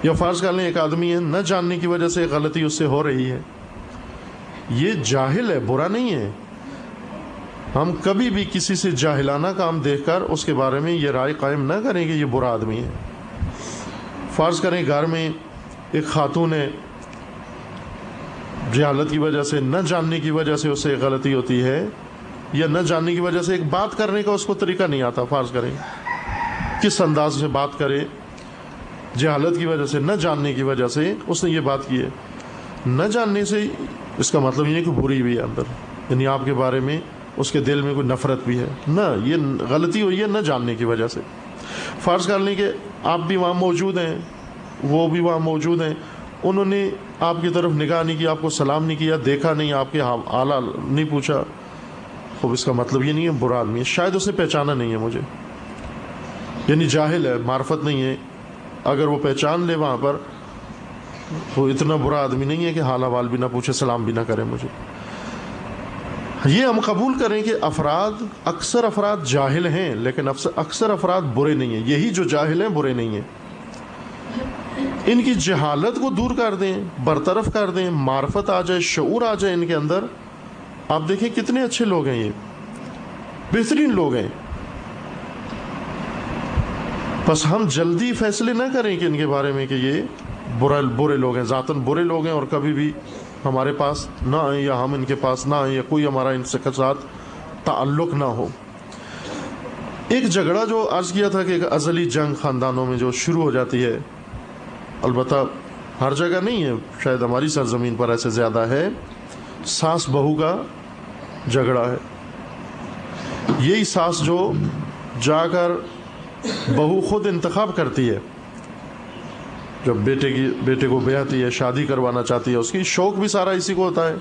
S1: یا فرض کر لیں ایک آدمی ہے، نہ جاننے کی وجہ سے غلطی اس سے ہو رہی ہے، یہ جاہل ہے، برا نہیں ہے۔ ہم کبھی بھی کسی سے جاہلانہ کام دیکھ کر اس کے بارے میں یہ رائے قائم نہ کریں کہ یہ برا آدمی ہے۔ فرض کریں گھر میں ایک خاتون ہے، جہالت کی وجہ سے، نہ جاننے کی وجہ سے اس سے غلطی ہوتی ہے، یا نہ جاننے کی وجہ سے ایک بات کرنے کا اس کو طریقہ نہیں آتا، فرض کریں کس انداز سے بات کرے، جہالت کی وجہ سے، نہ جاننے کی وجہ سے اس نے یہ بات کی ہے۔ نہ جاننے سے اس کا مطلب یہ ہے کہ بری بھی ہے اندر، یعنی آپ کے بارے میں اس کے دل میں کوئی نفرت بھی ہے، نہ، یہ غلطی ہوئی ہے نہ جاننے کی وجہ سے۔ فرض کر لیں کہ آپ بھی وہاں موجود ہیں، وہ بھی وہاں موجود ہیں، انہوں نے آپ کی طرف نگاہ نہیں کی، آپ کو سلام نہیں کیا، دیکھا نہیں، آپ کے حال نہیں پوچھا، خوب اس کا مطلب یہ نہیں ہے برا آدمی ہے، شاید اسے پہچانا نہیں ہے مجھے، یعنی جاہل ہے، معرفت نہیں ہے۔ اگر وہ پہچان لے وہاں پر، وہ اتنا برا آدمی نہیں ہے کہ حال حوال بھی نہ پوچھے، سلام بھی نہ کرے مجھے۔ یہ ہم قبول کریں کہ اکثر افراد جاہل ہیں، لیکن اکثر افراد برے نہیں ہیں، یہی جو جاہل ہیں برے نہیں ہیں۔ ان کی جہالت کو دور کر دیں، برطرف کر دیں، معرفت آ جائے، شعور آ جائے ان کے اندر، آپ دیکھیں کتنے اچھے لوگ ہیں، یہ بہترین لوگ ہیں۔ بس ہم جلدی فیصلے نہ کریں کہ ان کے بارے میں کہ یہ برے لوگ ہیں، ذاتاً برے لوگ ہیں، اور کبھی بھی ہمارے پاس نہ آئیں یا ہم ان کے پاس نہ آئیں یا کوئی ہمارا ان کے ساتھ تعلق نہ ہو۔ ایک جھگڑا جو عرض کیا تھا کہ ایک ازلی جنگ خاندانوں میں جو شروع ہو جاتی ہے، البتہ ہر جگہ نہیں ہے، شاید ہماری سرزمین پر ایسے زیادہ ہے، ساس بہو کا جھگڑا ہے۔ یہی ساس جو جا کر بہو خود انتخاب کرتی ہے، جب بیٹے کو بیاہتی ہے، شادی کروانا چاہتی ہے، اس کی شوق بھی سارا اسی کو ہوتا ہے،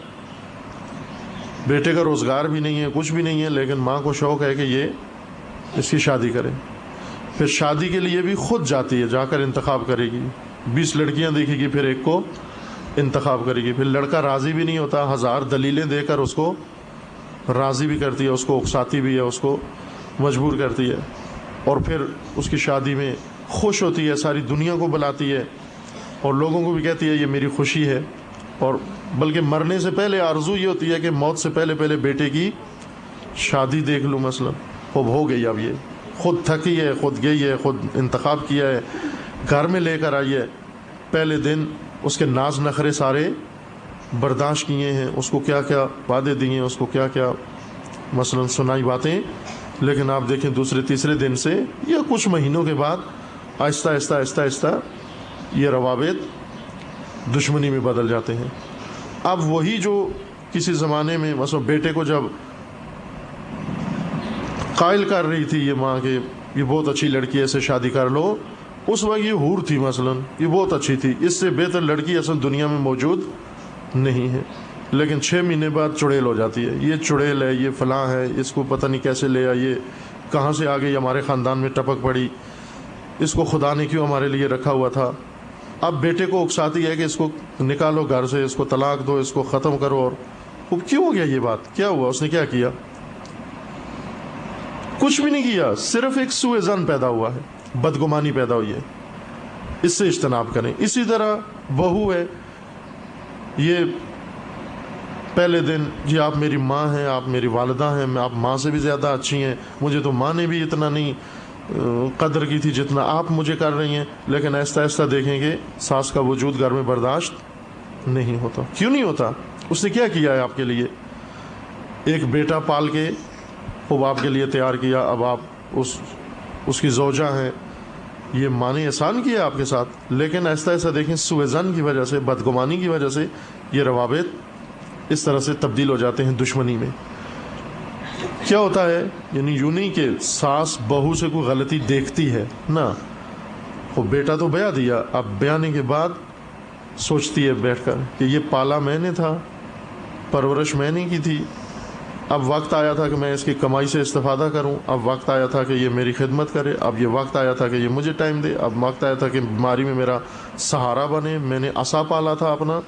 S1: بیٹے کا روزگار بھی نہیں ہے، کچھ بھی نہیں ہے، لیکن ماں کو شوق ہے کہ یہ اس کی شادی کرے۔ پھر شادی کے لیے بھی خود جاتی ہے، جا کر انتخاب کرے گی، 20 لڑکیاں دیکھے گی، پھر ایک کو انتخاب کرے گی۔ پھر لڑکا راضی بھی نہیں ہوتا، 1000 دلیلیں دے کر اس کو راضی بھی کرتی ہے، اس کو اکساتی بھی ہے، اس کو مجبور کرتی ہے، اور پھر اس کی شادی میں خوش ہوتی ہے، ساری دنیا کو بلاتی ہے اور لوگوں کو بھی کہتی ہے یہ میری خوشی ہے، اور بلکہ مرنے سے پہلے آرزو یہ ہوتی ہے کہ موت سے پہلے پہلے بیٹے کی شادی دیکھ لوں مثلا. خوب ہو گئی، اب یہ خود تھکی ہے، خود گئی ہے، خود انتخاب کیا ہے، گھر میں لے کر آئی ہے. پہلے دن اس کے ناز نخرے سارے برداشت کیے ہیں، اس کو کیا کیا وعدے دیے ہیں، اس کو کیا کیا مثلا سنائی باتیں. لیکن آپ دیکھیں دوسرے تیسرے دن سے یا کچھ مہینوں کے بعد آہستہ آہستہ آہستہ آہستہ یہ روابط دشمنی میں بدل جاتے ہیں. اب وہی جو کسی زمانے میں مثلا بیٹے کو جب قائل کر رہی تھی یہ ماں کہ یہ بہت اچھی لڑکی ہے، اسے شادی کر لو، اس وقت یہ حور تھی مثلا، یہ بہت اچھی تھی، اس سے بہتر لڑکی اصل دنیا میں موجود نہیں ہے. لیکن 6 مہینے بعد چڑیل ہو جاتی ہے، یہ چڑیل ہے، یہ فلاں ہے، اس کو پتہ نہیں کیسے لے آئیے، کہاں سے آ گئی، ہمارے خاندان میں ٹپک پڑی، اس کو خدا نے کیوں ہمارے لیے رکھا ہوا تھا. اب بیٹے کو اکساتی ہے کہ اس کو نکالو گھر سے، اس کو طلاق دو، اس کو ختم کرو. اور کیوں ہو گیا یہ بات؟ کیا ہوا؟ اس نے کیا کیا؟ کچھ بھی نہیں کیا، صرف ایک سوء ظن پیدا ہوا ہے، بدگمانی پیدا ہوئی ہے. اس سے اجتناب کریں. اسی طرح بہو ہے، یہ پہلے دن جی آپ میری ماں ہیں، آپ میری والدہ ہیں، آپ ماں سے بھی زیادہ اچھی ہیں، مجھے تو ماں نے بھی اتنا نہیں قدر کی تھی جتنا آپ مجھے کر رہی ہیں. لیکن آہستہ آہستہ دیکھیں گے ساس کا وجود گھر میں برداشت نہیں ہوتا. کیوں نہیں ہوتا؟ اس نے کیا کیا ہے آپ کے لیے؟ ایک بیٹا پال کے خوب آپ کے لیے تیار کیا، اب آپ اس کی زوجہ ہیں، یہ ماں نے احسان کیا آپ کے ساتھ. لیکن آہستہ آہستہ دیکھیں سوء ظن کی وجہ سے، بدگمانی کی وجہ سے یہ روابط اس طرح سے تبدیل ہو جاتے ہیں دشمنی میں. کیا ہوتا ہے؟ یعنی یوں نہیں کہ ساس بہو سے کوئی غلطی دیکھتی ہے نا، وہ بیٹا تو بیاہ دیا، اب بیانے کے بعد سوچتی ہے بیٹھ کر کہ یہ پالا میں نے تھا، پرورش میں نے کی تھی، اب وقت آیا تھا کہ میں اس کی کمائی سے استفادہ کروں، اب وقت آیا تھا کہ یہ میری خدمت کرے، اب یہ وقت آیا تھا کہ یہ مجھے ٹائم دے، اب وقت آیا تھا کہ بیماری میں میرا سہارا بنے. میں نے عصا پالا تھا اپنا.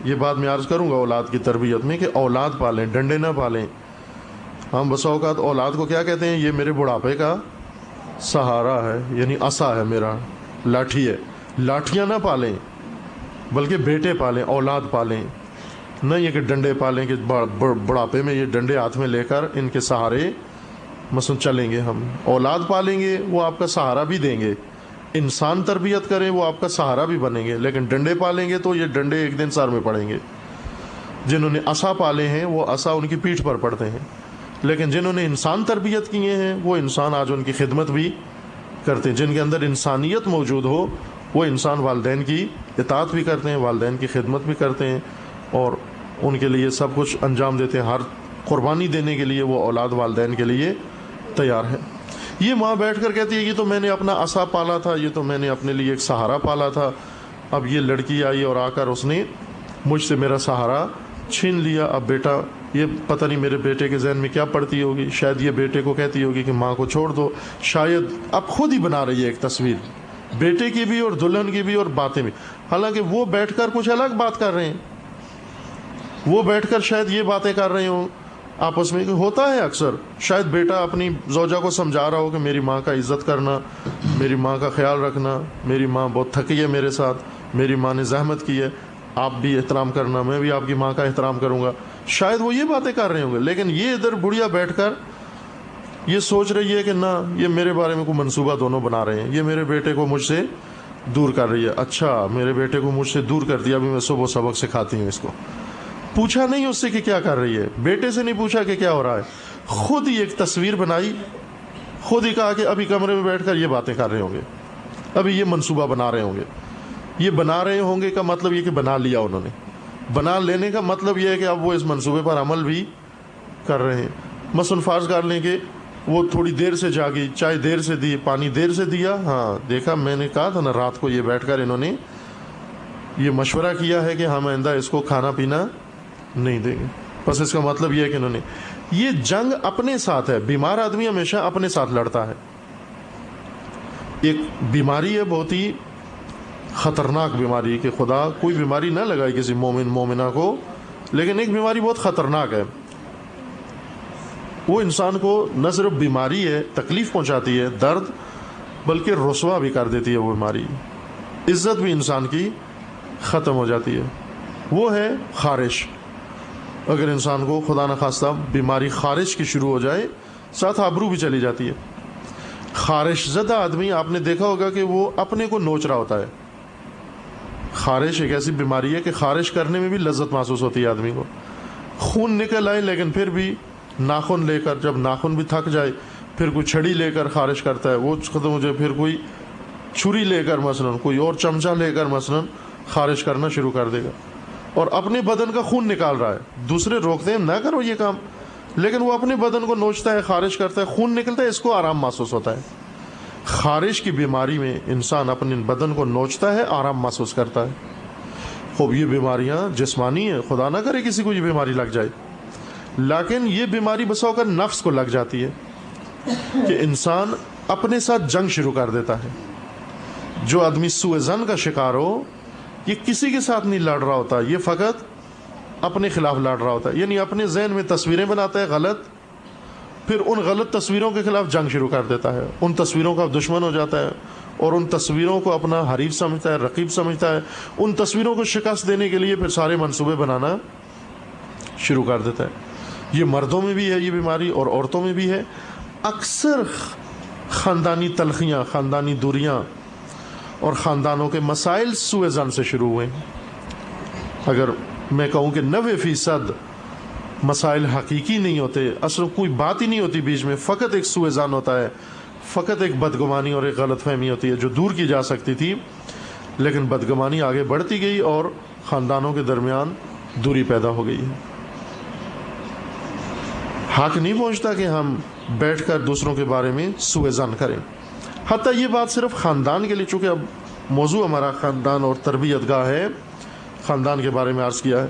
S1: یہ بات میں عرض کروں گا اولاد کی تربیت میں کہ اولاد پالیں، ڈنڈے نہ پالیں. ہم بسا اوقات اولاد کو کیا کہتے ہیں؟ یہ میرے بڑھاپے کا سہارا ہے، یعنی عصا ہے میرا، لاٹھی ہے. لاٹھیاں نہ پالیں بلکہ بیٹے پالیں، اولاد پالیں. نہ یہ کہ ڈنڈے پالیں کہ بڑھاپے میں یہ ڈنڈے ہاتھ میں لے کر ان کے سہارے مثلا چلیں گے. ہم اولاد پالیں گے، وہ آپ کا سہارا بھی دیں گے. انسان تربیت کریں، وہ آپ کا سہارا بھی بنیں گے. لیکن ڈنڈے پالیں گے تو یہ ڈنڈے ایک دن سر میں پڑیں گے. جنہوں نے عصا پالے ہیں وہ عصا ان کی پیٹھ پر پڑتے ہیں. لیکن جنہوں نے انسان تربیت کیے ہیں وہ انسان آج ان کی خدمت بھی کرتے ہیں. جن کے اندر انسانیت موجود ہو وہ انسان والدین کی اطاعت بھی کرتے ہیں، والدین کی خدمت بھی کرتے ہیں، اور ان کے لیے سب کچھ انجام دیتے ہیں. ہر قربانی دینے کے لیے وہ اولاد والدین کے لیے تیار ہے. یہ ماں بیٹھ کر کہتی ہے یہ تو میں نے اپنا عصا پالا تھا، یہ تو میں نے اپنے لیے ایک سہارا پالا تھا، اب یہ لڑکی آئی اور آ کر اس نے مجھ سے میرا سہارا چھین لیا. اب بیٹا، یہ پتہ نہیں میرے بیٹے کے ذہن میں کیا پڑتی ہوگی، شاید یہ بیٹے کو کہتی ہوگی کہ ماں کو چھوڑ دو. شاید اب خود ہی بنا رہی ہے ایک تصویر بیٹے کی بھی اور دلہن کی بھی اور باتیں بھی، حالانکہ وہ بیٹھ کر کچھ الگ بات کر رہے ہیں. وہ بیٹھ کر شاید یہ باتیں کر رہے ہوں آپس میں. ہوتا ہے اکثر، شاید بیٹا اپنی زوجہ کو سمجھا رہا ہو کہ میری ماں کا عزت کرنا، میری ماں کا خیال رکھنا، میری ماں بہت تھکی ہے میرے ساتھ، میری ماں نے زحمت کی ہے، آپ بھی احترام کرنا، میں بھی آپ کی ماں کا احترام کروں گا. شاید وہ یہ باتیں کر رہے ہوں گے. لیکن یہ ادھر بڑھیا بیٹھ کر یہ سوچ رہی ہے کہ نہ، یہ میرے بارے میں کوئی منصوبہ دونوں بنا رہے ہیں، یہ میرے بیٹے کو مجھ سے دور کر رہی ہے. اچھا، میرے بیٹے کو مجھ سے دور کر دیا، ابھی میں صبح سبق سکھاتی ہوں اس کو. پوچھا نہیں اس سے کہ کیا کر رہی ہے، بیٹے سے نہیں پوچھا کہ کیا ہو رہا ہے، خود ہی ایک تصویر بنائی، خود ہی کہا کہ ابھی کمرے میں بیٹھ کر یہ باتیں کر رہے ہوں گے، ابھی یہ منصوبہ بنا رہے ہوں گے. یہ بنا رہے ہوں گے کا مطلب یہ کہ بنا لیا انہوں نے. بنا لینے کا مطلب یہ ہے کہ اب وہ اس منصوبے پر عمل بھی کر رہے ہیں. مثلا فرض کر لیں کہ وہ تھوڑی دیر سے جاگی، چائے دیر سے دی، پانی دیر سے دیا، ہاں دیکھا میں نے کہا تھا نا رات کو یہ بیٹھ کر انہوں نے یہ مشورہ کیا ہے کہ ہم آئندہ اس کو کھانا پینا نہیں دیں گے. بس اس کا مطلب یہ ہے کہ انہوں نے یہ جنگ اپنے ساتھ ہے. بیمار آدمی ہمیشہ اپنے ساتھ لڑتا ہے. ایک بیماری ہے بہت ہی خطرناک بیماری کہ خدا کوئی بیماری نہ لگائے کسی مومن مومنہ کو، لیکن ایک بیماری بہت خطرناک ہے. وہ انسان کو نہ صرف بیماری ہے، تکلیف پہنچاتی ہے، درد، بلکہ رسوا بھی کر دیتی ہے. وہ بیماری عزت بھی انسان کی ختم ہو جاتی ہے. وہ ہے خارش. اگر انسان کو خدا نخواستہ بیماری خارش کی شروع ہو جائے ساتھ آبرو بھی چلی جاتی ہے. خارش زدہ آدمی آپ نے دیکھا ہوگا کہ وہ اپنے کو نوچ رہا ہوتا ہے. خارش ایک ایسی بیماری ہے کہ خارش کرنے میں بھی لذت محسوس ہوتی ہے آدمی کو. خون نکل آئے لیکن پھر بھی ناخن لے کر، جب ناخن بھی تھک جائے پھر کوئی چھڑی لے کر خارش کرتا ہے، وہ ختم ہو جائے پھر کوئی چھری لے کر مثلاً، کوئی اور چمچہ لے کر مثلاً خارش کرنا شروع کر دے گا، اور اپنے بدن کا خون نکال رہا ہے. دوسرے روکتے ہیں نہ کرو یہ کام، لیکن وہ اپنے بدن کو نوچتا ہے، خارش کرتا ہے، خون نکلتا ہے، اس کو آرام محسوس ہوتا ہے. خارش کی بیماری میں انسان اپنے بدن کو نوچتا ہے، آرام محسوس کرتا ہے. خوب یہ بیماریاں جسمانی ہیں، خدا نہ کرے کسی کو یہ بیماری لگ جائے، لیکن یہ بیماری بسا اوقات نفس کو لگ جاتی ہے کہ انسان اپنے ساتھ جنگ شروع کر دیتا ہے. جو آدمی سوء ظن کا شکار ہو یہ کسی کے ساتھ نہیں لڑ رہا ہوتا، یہ فقط اپنے خلاف لڑ رہا ہوتا ہے. یعنی اپنے ذہن میں تصویریں بناتا ہے غلط، پھر ان غلط تصویروں کے خلاف جنگ شروع کر دیتا ہے، ان تصویروں کا دشمن ہو جاتا ہے اور ان تصویروں کو اپنا حریف سمجھتا ہے، رقیب سمجھتا ہے. ان تصویروں کو شکست دینے کے لیے پھر سارے منصوبے بنانا شروع کر دیتا ہے. یہ مردوں میں بھی ہے یہ بیماری اور عورتوں میں بھی ہے. اکثر خاندانی تلخیاں، خاندانی دوریاں اور خاندانوں کے مسائل سوء ظن سے شروع ہوئے. اگر میں کہوں کہ 90% مسائل حقیقی نہیں ہوتے، اصل کوئی بات ہی نہیں ہوتی بیچ میں، فقط ایک سوء ظن ہوتا ہے، فقط ایک بدگمانی اور ایک غلط فہمی ہوتی ہے جو دور کی جا سکتی تھی، لیکن بدگمانی آگے بڑھتی گئی اور خاندانوں کے درمیان دوری پیدا ہو گئی ہے. حق نہیں پہنچتا کہ ہم بیٹھ کر دوسروں کے بارے میں سوء ظن کریں. حتیٰ یہ بات صرف خاندان کے لیے، چونکہ اب موضوع ہمارا خاندان اور تربیت گاہ ہے، خاندان کے بارے میں عرض کیا ہے،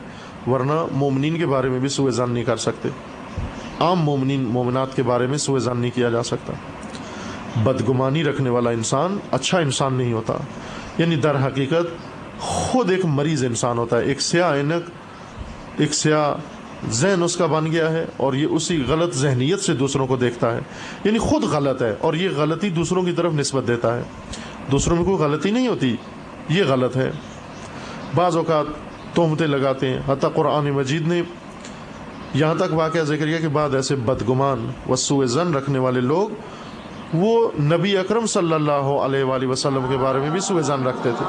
S1: ورنہ مومنین کے بارے میں بھی سوء ظن نہیں کر سکتے. عام مومنین مومنات کے بارے میں سوء ظن نہیں کیا جا سکتا. بدگمانی رکھنے والا انسان اچھا انسان نہیں ہوتا، یعنی در حقیقت خود ایک مریض انسان ہوتا ہے. ایک سیاہ عینک، ایک سیاہ ذہن اس کا بن گیا ہے اور یہ اسی غلط ذہنیت سے دوسروں کو دیکھتا ہے، یعنی خود غلط ہے اور یہ غلطی دوسروں کی طرف نسبت دیتا ہے. دوسروں میں کوئی غلطی نہیں ہوتی، یہ غلط ہے. بعض اوقات تہمتیں لگاتے ہیں. حتیٰ قرآن مجید نے یہاں تک واقعہ ذکر کیا کہ بعد ایسے بدگمان و سوء ظن رکھنے والے لوگ وہ نبی اکرم صلی اللہ علیہ وآلہ وسلم کے بارے میں بھی سوء ظن رکھتے تھے.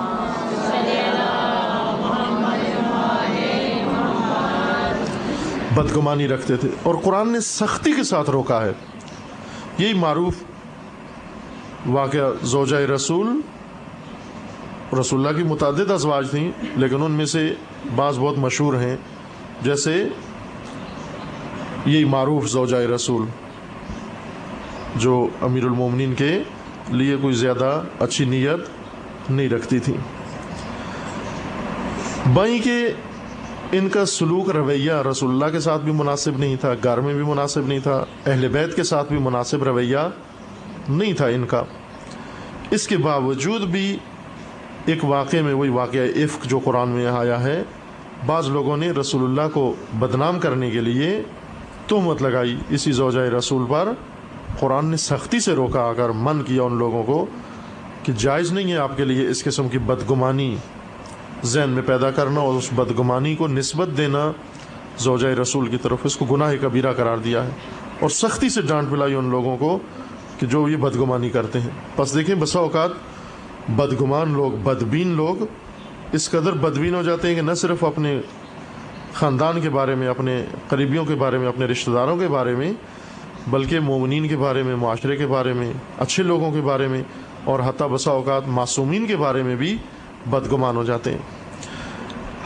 S1: بدگمانی رکھتے تھے اور قرآن نے سختی کے ساتھ روکا ہے. یہی معروف واقعہ زوجہ رسول اللہ کی متعدد ازواج تھیں، لیکن ان میں سے بعض بہت مشہور ہیں، جیسے یہی معروف زوجہ رسول جو امیر المومنین کے لیے کوئی زیادہ اچھی نیت نہیں رکھتی تھی. بائیں کہ ان کا سلوک رویہ رسول اللہ کے ساتھ بھی مناسب نہیں تھا، گھر میں بھی مناسب نہیں تھا، اہل بیت کے ساتھ بھی مناسب رویہ نہیں تھا ان کا. اس کے باوجود بھی ایک واقعے میں، وہی واقعہ افک جو قرآن میں آیا ہے، بعض لوگوں نے رسول اللہ کو بدنام کرنے کے لیے تہمت لگائی اسی زوجہ رسول پر. قرآن نے سختی سے روکا کر من کیا ان لوگوں کو کہ جائز نہیں ہے آپ کے لیے اس قسم کی بدگمانی ذہن میں پیدا کرنا اور اس بدگمانی کو نسبت دینا زوجہ رسول کی طرف. اس کو گناہ کبیرہ قرار دیا ہے اور سختی سے ڈانٹ پلائی ان لوگوں کو کہ جو یہ بدگمانی کرتے ہیں. پس دیکھیں بسا اوقات بدگمان لوگ، بدبین لوگ اس قدر بدبین ہو جاتے ہیں کہ نہ صرف اپنے خاندان کے بارے میں، اپنے قریبیوں کے بارے میں، اپنے رشتہ داروں کے بارے میں، بلکہ مومنین کے بارے میں، معاشرے کے بارے میں، اچھے لوگوں کے بارے میں اور حتیٰ بسا اوقات معصومین کے بارے میں بھی بدگمان ہو جاتے ہیں.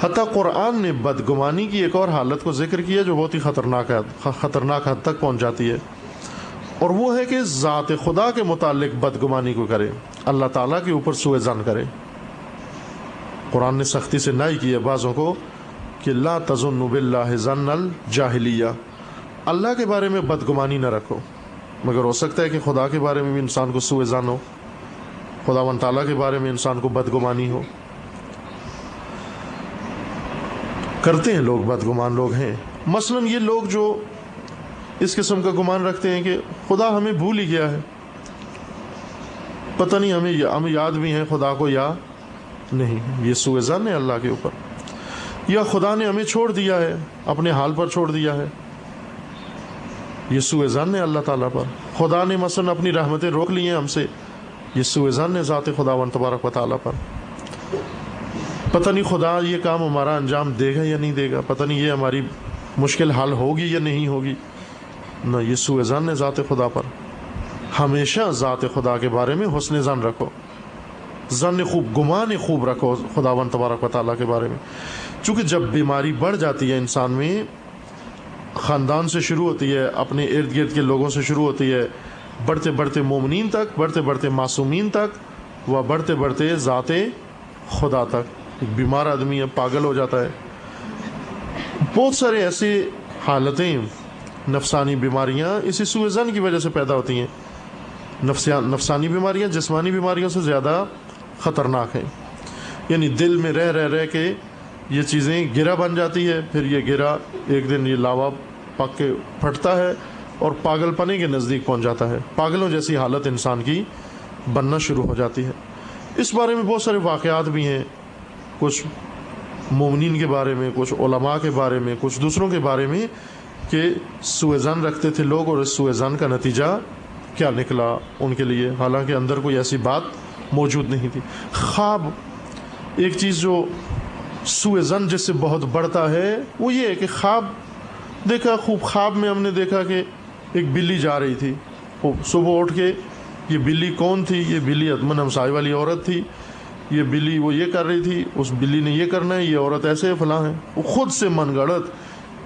S1: حتیٰ قرآن نے بدگمانی کی ایک اور حالت کو ذکر کیا جو بہت ہی خطرناک حد تک پہنچ جاتی ہے، اور وہ ہے کہ ذات خدا کے متعلق بدگمانی کو کرے، اللہ تعالیٰ کے اوپر سوء ظن کرے. قرآن نے سختی سے نہی کی ہے بعضوں کو کہ لا تظنوا باللہ ظن الجاہلیہ، اللہ کے بارے میں بدگمانی نہ رکھو. مگر ہو سکتا ہے کہ خدا کے بارے میں بھی انسان کو سوء ظن ہو، خداوند تعالیٰ کے بارے میں انسان کو بدگمانی ہو. کرتے ہیں لوگ، بدگمان لوگ ہیں. مثلاً یہ لوگ جو اس قسم کا گمان رکھتے ہیں کہ خدا ہمیں بھول ہی گیا ہے، پتہ نہیں ہمیں یاد بھی ہیں خدا کو یا نہیں. یہ سوء ظن ہے اللہ کے اوپر. یا خدا نے ہمیں چھوڑ دیا ہے، اپنے حال پر چھوڑ دیا ہے، یہ سوء ظن ہے اللہ تعالیٰ پر۔ خدا نے مثلا اپنی رحمتیں روک لی ہیں ہم سے، یہ سوء ظن ہے ذات خداوند تبارک و تعالیٰ پر۔ پتہ نہیں خدا یہ کام ہمارا انجام دے گا یا نہیں دے گا، پتہ نہیں یہ ہماری مشکل حل ہوگی یا نہیں ہوگی، نہ، یہ سوء ظن ہے ذات خدا پر۔ ہمیشہ ذات خدا کے بارے میں حسن ظن رکھو، ظن خوب، گمان خوب رکھو خداوند تبارک و تعالیٰ کے بارے میں۔ چونکہ جب بیماری بڑھ جاتی ہے انسان میں، خاندان سے شروع ہوتی ہے، اپنے ارد گرد کے لوگوں سے شروع ہوتی ہے، بڑھتے بڑھتے مومنین تک، بڑھتے بڑھتے معصومین تک، و بڑھتے بڑھتے ذات خدا تک، ایک بیمار آدمی ہے، پاگل ہو جاتا ہے۔ بہت سارے ایسی حالتیں، نفسانی بیماریاں اسی سوء ظن کی وجہ سے پیدا ہوتی ہیں۔ نفسانی بیماریاں جسمانی بیماریوں سے زیادہ خطرناک ہیں، یعنی دل میں رہ کے یہ چیزیں گرہ بن جاتی ہے، پھر یہ گرہ ایک دن یہ لاوا پک کے پھٹتا ہے اور پاگل پنے کے نزدیک پہنچ جاتا ہے، پاگلوں جیسی حالت انسان کی بننا شروع ہو جاتی ہے۔ اس بارے میں بہت سارے واقعات بھی ہیں، کچھ مومنین کے بارے میں، کچھ علماء کے بارے میں، کچھ دوسروں کے بارے میں، کہ سوء ظن رکھتے تھے لوگ اور اس سوء ظن کا نتیجہ کیا نکلا ان کے لیے، حالانکہ اندر کوئی ایسی بات موجود نہیں تھی۔ خواب ایک چیز جو سوء ظن جس سے بہت بڑھتا ہے وہ یہ ہے کہ خواب دیکھا، خواب میں ہم نے دیکھا کہ ایک بلی جا رہی تھی، صبح اٹھ کے یہ بلی کون تھی؟ یہ بلی اتمن ہمسائے والی عورت تھی، یہ بلی وہ یہ کر رہی تھی، اس بلی نے یہ کرنا ہے، یہ عورت ایسے فلاں ہے۔ وہ خود سے من گڑت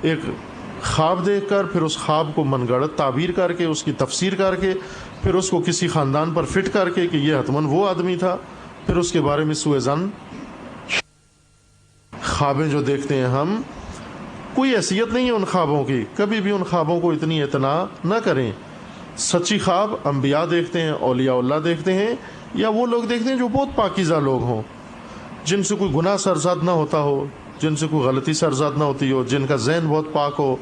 S1: ایک خواب دیکھ کر، پھر اس خواب کو من گڑت تعبیر کر کے، اس کی تفسیر کر کے، پھر اس کو کسی خاندان پر فٹ کر کے کہ یہ حتماً وہ آدمی تھا، پھر اس کے بارے میں سوء ظن۔ خوابیں جو دیکھتے ہیں ہم، کوئی حیثیت نہیں ہے ان خوابوں کی، کبھی بھی ان خوابوں کو اتنی اعتنا نہ کریں۔ سچی خواب انبیاء دیکھتے ہیں، اولیاء اللہ دیکھتے ہیں، یا وہ لوگ دیکھتے ہیں جو بہت پاکیزہ لوگ ہوں، جن سے کوئی گناہ سرزاد نہ ہوتا ہو، جن سے کوئی غلطی سرزاد نہ ہوتی ہو، جن کا ذہن بہت پاک ہو،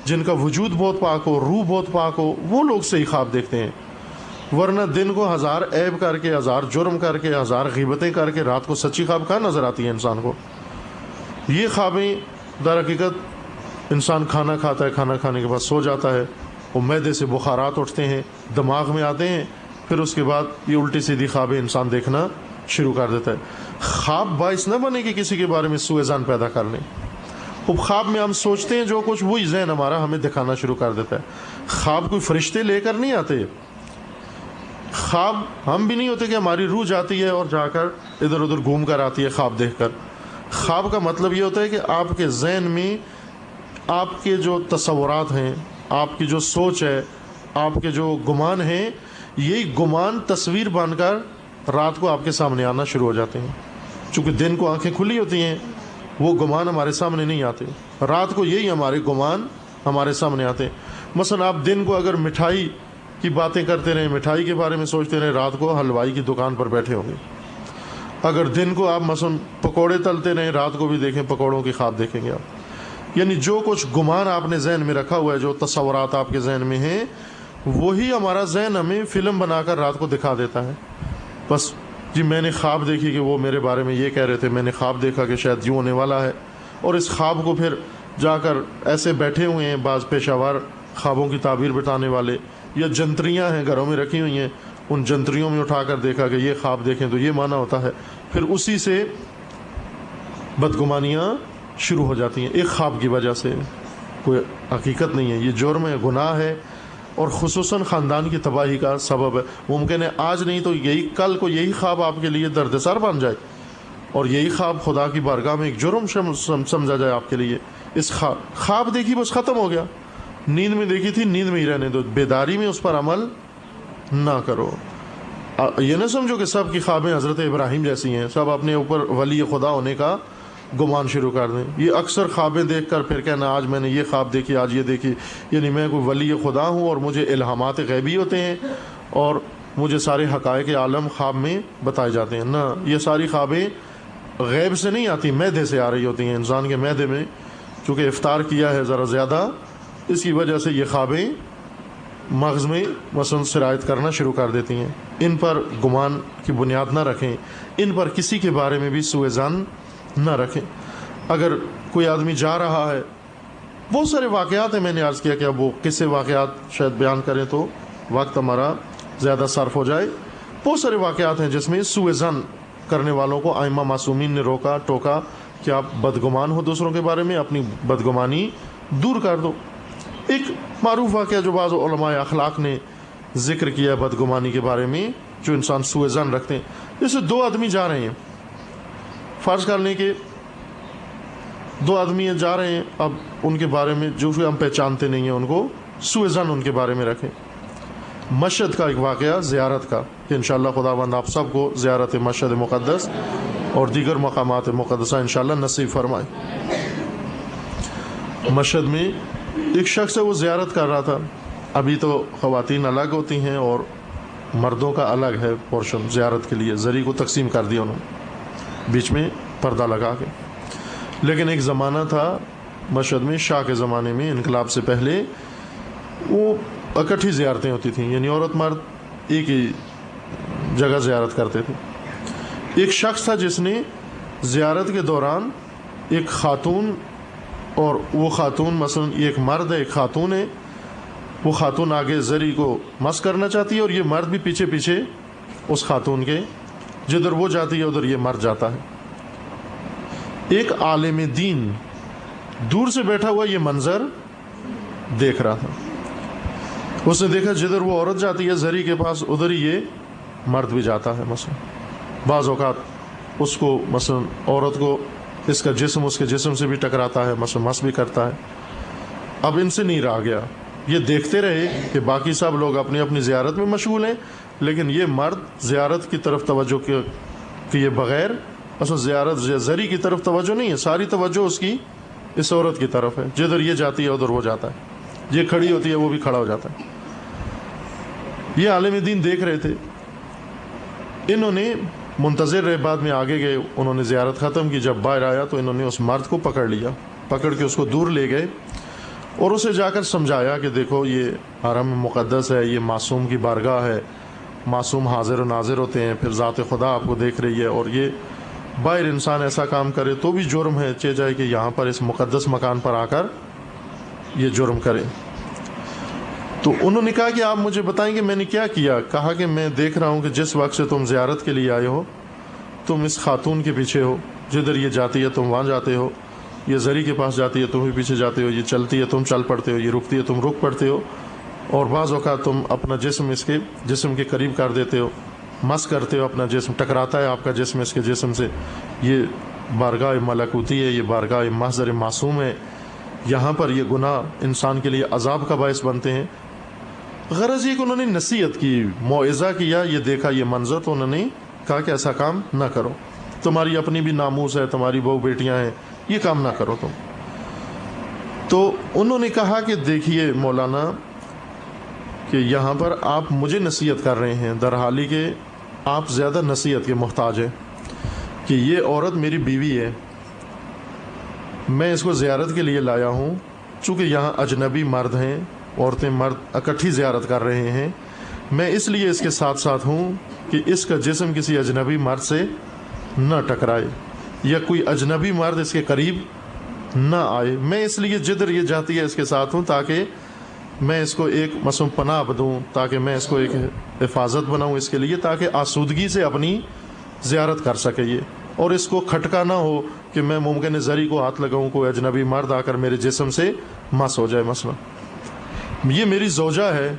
S1: جن کا وجود بہت پاک ہو، روح بہت پاک ہو، وہ لوگ صحیح خواب دیکھتے ہیں۔ ورنہ دن کو ہزار عیب کر کے، ہزار جرم کر کے، ہزار غیبتیں کر کے، رات کو سچی خواب کہاں نظر آتی ہے انسان کو؟ یہ خوابیں در حقیقت انسان کھانا کھاتا ہے، کھانا کھانے کے بعد سو جاتا ہے، وہ معدے سے بخارات اٹھتے ہیں، دماغ میں آتے ہیں، پھر اس کے بعد یہ الٹی سیدھی خوابیں انسان دیکھنا شروع کر دیتا ہے۔ خواب باعث نہ بنے کہ کسی کے بارے میں سوء ظن پیدا کر لیں۔ خواب میں ہم سوچتے ہیں جو کچھ، وہی ذہن ہمارا ہمیں دکھانا شروع کر دیتا ہے۔ خواب کوئی فرشتے لے کر نہیں آتے، خواب ہم بھی نہیں ہوتے کہ ہماری روح جاتی ہے اور جا کر ادھر ادھر گھوم کر آتی ہے خواب دیکھ کر۔ خواب کا مطلب یہ ہوتا ہے کہ آپ کے ذہن میں آپ کے جو تصورات ہیں، آپ کی جو سوچ ہے، آپ کے جو گمان ہیں، یہی گمان تصویر بن کر رات کو آپ کے سامنے آنا شروع ہو جاتے ہیں۔ چونکہ دن کو آنکھیں کھلی ہوتی ہیں، وہ گمان ہمارے سامنے نہیں آتے، رات کو یہی ہمارے گمان ہمارے سامنے آتے ہیں۔ مثلا آپ دن کو اگر مٹھائی کی باتیں کرتے رہیں، مٹھائی کے بارے میں سوچتے رہیں، رات کو حلوائی کی دکان پر بیٹھے ہوں گے۔ اگر دن کو آپ مثلا پکوڑے تلتے رہیں، رات کو بھی دیکھیں پکوڑوں کی خواب دیکھیں گے آپ۔ یعنی جو کچھ گمان آپ نے ذہن میں رکھا ہوا ہے، جو تصورات آپ کے ذہن میں ہیں، وہی ہمارا ذہن ہمیں فلم بنا کر رات کو دکھا دیتا ہے۔ بس جی میں نے خواب دیکھی کہ وہ میرے بارے میں یہ کہہ رہے تھے، میں نے خواب دیکھا کہ شاید یوں ہونے والا ہے، اور اس خواب کو پھر جا کر ایسے بیٹھے ہوئے ہیں بعض پیشہ ور خوابوں کی تعبیر بتانے والے، یا جنتریاں ہیں گھروں میں رکھی ہوئی ہیں، ان جنتریوں میں اٹھا کر دیکھا کہ یہ خواب دیکھیں تو یہ معنی ہوتا ہے، پھر اسی سے بدگمانیاں شروع ہو جاتی ہیں۔ ایک خواب کی وجہ سے کوئی حقیقت نہیں ہے، یہ جرم ہے، گناہ ہے، اور خصوصاً خاندان کی تباہی کا سبب ہے۔ ممکن ہے آج نہیں تو یہی کل کو یہی خواب آپ کے لیے دردسر بن جائے، اور یہی خواب خدا کی بارگاہ میں ایک جرم سمجھا جائے آپ کے لیے۔ اس خواب دیکھی بس ختم ہو گیا، نیند میں دیکھی تھی، نیند میں ہی رہنے دو، بیداری میں اس پر عمل نہ کرو۔ یہ نہ سمجھو کہ سب کی خوابیں حضرت ابراہیم جیسی ہیں، سب اپنے اوپر ولی خدا ہونے کا گمان شروع کر دیں۔ یہ اکثر خوابیں دیکھ کر پھر کہنا آج میں نے یہ خواب دیکھی، آج یہ دیکھی، یعنی میں کوئی ولی خدا ہوں اور مجھے الہامات غیبی ہوتے ہیں اور مجھے سارے حقائق عالم خواب میں بتائے جاتے ہیں۔ نہ، یہ ساری خوابیں غیب سے نہیں آتی، معدے سے آ رہی ہوتی ہیں۔ انسان کے معدے میں چونکہ افطار کیا ہے ذرا زیادہ، اس کی وجہ سے یہ خوابیں مغز میں مثلا سرایت کرنا شروع کر دیتی ہیں۔ ان پر گمان کی بنیاد نہ رکھیں، ان پر کسی کے بارے میں بھی سوء ظن نہ رکھیں۔ اگر کوئی آدمی جا رہا ہے، بہت سارے واقعات ہیں، میں نے عرض کیا کہ اب وہ قصے واقعات شاید بیان کریں تو وقت ہمارا زیادہ صرف ہو جائے. بہت سارے واقعات ہیں جس میں سوء ظن کرنے والوں کو ائمہ معصومین نے روکا ٹوکا کہ آپ بدگمان ہو دوسروں کے بارے میں، اپنی بدگمانی دور کر دو. ایک معروف واقعہ جو بعض علماء اخلاق نے ذکر کیا ہے بدگمانی کے بارے میں، جو انسان سوء ظن رکھتے ہیں، جیسے دو آدمی جا رہے ہیں، فرض کر لیں کہ دو آدمی جا رہے ہیں، اب ان کے بارے میں جو ہم پہچانتے نہیں ہیں ان کو سوء ظن ان کے بارے میں رکھیں. مشہد کا ایک واقعہ زیارت کا کہ انشاءاللہ خداوند آپ سب کو زیارت مشہد مقدس اور دیگر مقامات مقدسہ انشاءاللہ نصیب فرمائے. مشہد میں ایک شخص ہے، وہ زیارت کر رہا تھا. ابھی تو خواتین الگ ہوتی ہیں اور مردوں کا الگ ہے پورشن زیارت کے لیے، زری کو تقسیم کر دیا انہوں نے بیچ میں پردہ لگا کے. لیکن ایک زمانہ تھا مشہد میں، شاہ کے زمانے میں، انقلاب سے پہلے، وہ اکٹھی زیارتیں ہوتی تھیں، یعنی عورت مرد ایک ہی جگہ زیارت کرتے تھے. ایک شخص تھا جس نے زیارت کے دوران ایک خاتون، اور وہ خاتون مثلا ایک مرد ہے ایک خاتون ہے، وہ خاتون آگے زری کو مس کرنا چاہتی ہے اور یہ مرد بھی پیچھے پیچھے اس خاتون کے، جدھر وہ جاتی ہے ادھر یہ مرد جاتا ہے. ایک عالم دین دور سے بیٹھا ہوا یہ منظر دیکھ رہا تھا. اس نے دیکھا جدھر وہ عورت جاتی ہے زری کے پاس ادھر ہی یہ مرد بھی جاتا ہے. مثلا بعض اوقات اس کو مثلا عورت کو اس کا جسم اس کے جسم سے بھی ٹکراتا ہے، مثلا مس بھی کرتا ہے. اب ان سے نہیں رہا گیا، یہ دیکھتے رہے کہ باقی سب لوگ اپنی اپنی زیارت میں مشغول ہیں، لیکن یہ مرد زیارت کی طرف توجہ کیے بغیر، مثلا زیارت زری کی طرف توجہ نہیں ہے، ساری توجہ اس کی اس عورت کی طرف ہے. جدھر یہ جاتی ہے ادھر وہ جاتا ہے، یہ کھڑی ہوتی ہے وہ بھی کھڑا ہو جاتا ہے. یہ عالم دین دیکھ رہے تھے. انہوں نے منتظر رہے، بعد میں آگے گئے، انہوں نے زیارت ختم کی. جب باہر آیا تو انہوں نے اس مرد کو پکڑ لیا، پکڑ کے اس کو دور لے گئے اور اسے جا کر سمجھایا کہ دیکھو یہ حرم مقدس ہے، یہ معصوم کی بارگاہ ہے، معصوم حاضر و ناظر ہوتے ہیں، پھر ذات خدا آپ کو دیکھ رہی ہے، اور یہ باہر انسان ایسا کام کرے تو بھی جرم ہے، چہ جائے کہ یہاں پر اس مقدس مکان پر آ کر یہ جرم کرے. تو انہوں نے کہا کہ آپ مجھے بتائیں کہ میں نے کیا کیا. کہا کہ میں دیکھ رہا ہوں کہ جس وقت سے تم زیارت کے لیے آئے ہو تم اس خاتون کے پیچھے ہو، جدھر یہ جاتی ہے تم وہاں جاتے ہو، یہ زری کے پاس جاتی ہے تم بھی پیچھے جاتے ہو، یہ چلتی ہے تم چل پڑتے ہو، یہ رکتی ہے تم رک پڑتے ہو، اور بعض اوقات تم اپنا جسم اس کے جسم کے قریب کر دیتے ہو، مس کرتے ہو، اپنا جسم ٹکراتا ہے آپ کا جسم اس کے جسم سے. یہ بارگاہ ملکوتی ہے، یہ بارگاہ محضر معصوم ہے، یہاں پر یہ گناہ انسان کے لیے عذاب کا باعث بنتے ہیں. غرض یہ کہ انہوں نے نصیحت کی، موعظہ کیا. یہ دیکھا یہ منظر تو انہوں نے کہا کہ ایسا کام نہ کرو، تمہاری اپنی بھی ناموس ہے، تمہاری بہو بیٹیاں ہیں، یہ کام نہ کرو تم. تو انہوں نے کہا کہ دیکھیے مولانا کہ یہاں پر آپ مجھے نصیحت کر رہے ہیں، درحالی کہ آپ زیادہ نصیحت کے محتاج ہیں، کہ یہ عورت میری بیوی ہے، میں اس کو زیارت کے لیے لایا ہوں، چونکہ یہاں اجنبی مرد ہیں، عورتیں مرد اکٹھی زیارت کر رہے ہیں، میں اس لیے اس کے ساتھ ساتھ ہوں کہ اس کا جسم کسی اجنبی مرد سے نہ ٹکرائے یا کوئی اجنبی مرد اس کے قریب نہ آئے. میں اس لیے جدھر یہ جاتی ہے اس کے ساتھ ہوں تاکہ میں اس کو ایک مثلا پناہ دوں، تاکہ میں اس کو ایک حفاظت بناؤں اس کے لیے، تاکہ آسودگی سے اپنی زیارت کر سکے یہ، اور اس کو کھٹکا نہ ہو کہ میں ممکن زری کو ہاتھ لگاؤں، کوئی اجنبی مرد آ کر میرے جسم سے مس ہو جائے. مثلا یہ میری زوجہ ہے،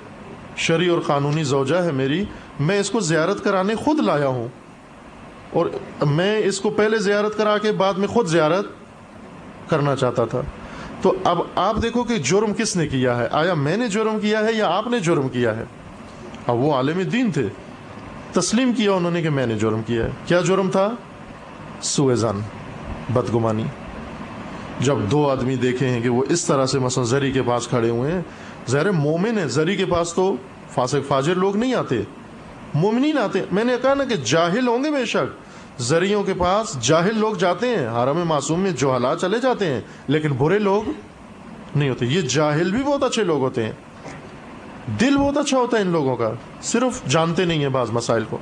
S1: شرعی اور قانونی زوجہ ہے میری، میں اس کو زیارت کرانے خود لایا ہوں، اور میں اس کو پہلے زیارت کرا کے بعد میں خود زیارت کرنا چاہتا تھا. تو اب آپ دیکھو کہ جرم کس نے کیا ہے، آیا میں نے جرم کیا ہے یا آپ نے جرم کیا ہے؟ اب وہ عالم دین تھے، تسلیم کیا انہوں نے کہ میں نے جرم کیا ہے. کیا جرم تھا؟ سوء ظن، بدگمانی. جب دو آدمی دیکھے ہیں کہ وہ اس طرح سے مثلا زری کے پاس کھڑے ہوئے ہیں، ظاہر مومن ہے، زری کے پاس تو فاسق فاجر لوگ نہیں آتے، مومنین آتے. میں نے کہا نا کہ جاہل ہوں گے بے شک، زریوں کے پاس جاہل لوگ جاتے ہیں، حرم معصوم میں جہلا چلے جاتے ہیں، لیکن برے لوگ نہیں ہوتے. یہ جاہل بھی بہت اچھے لوگ ہوتے ہیں، دل بہت اچھا ہوتا ہے ان لوگوں کا، صرف جانتے نہیں ہیں بعض مسائل کو.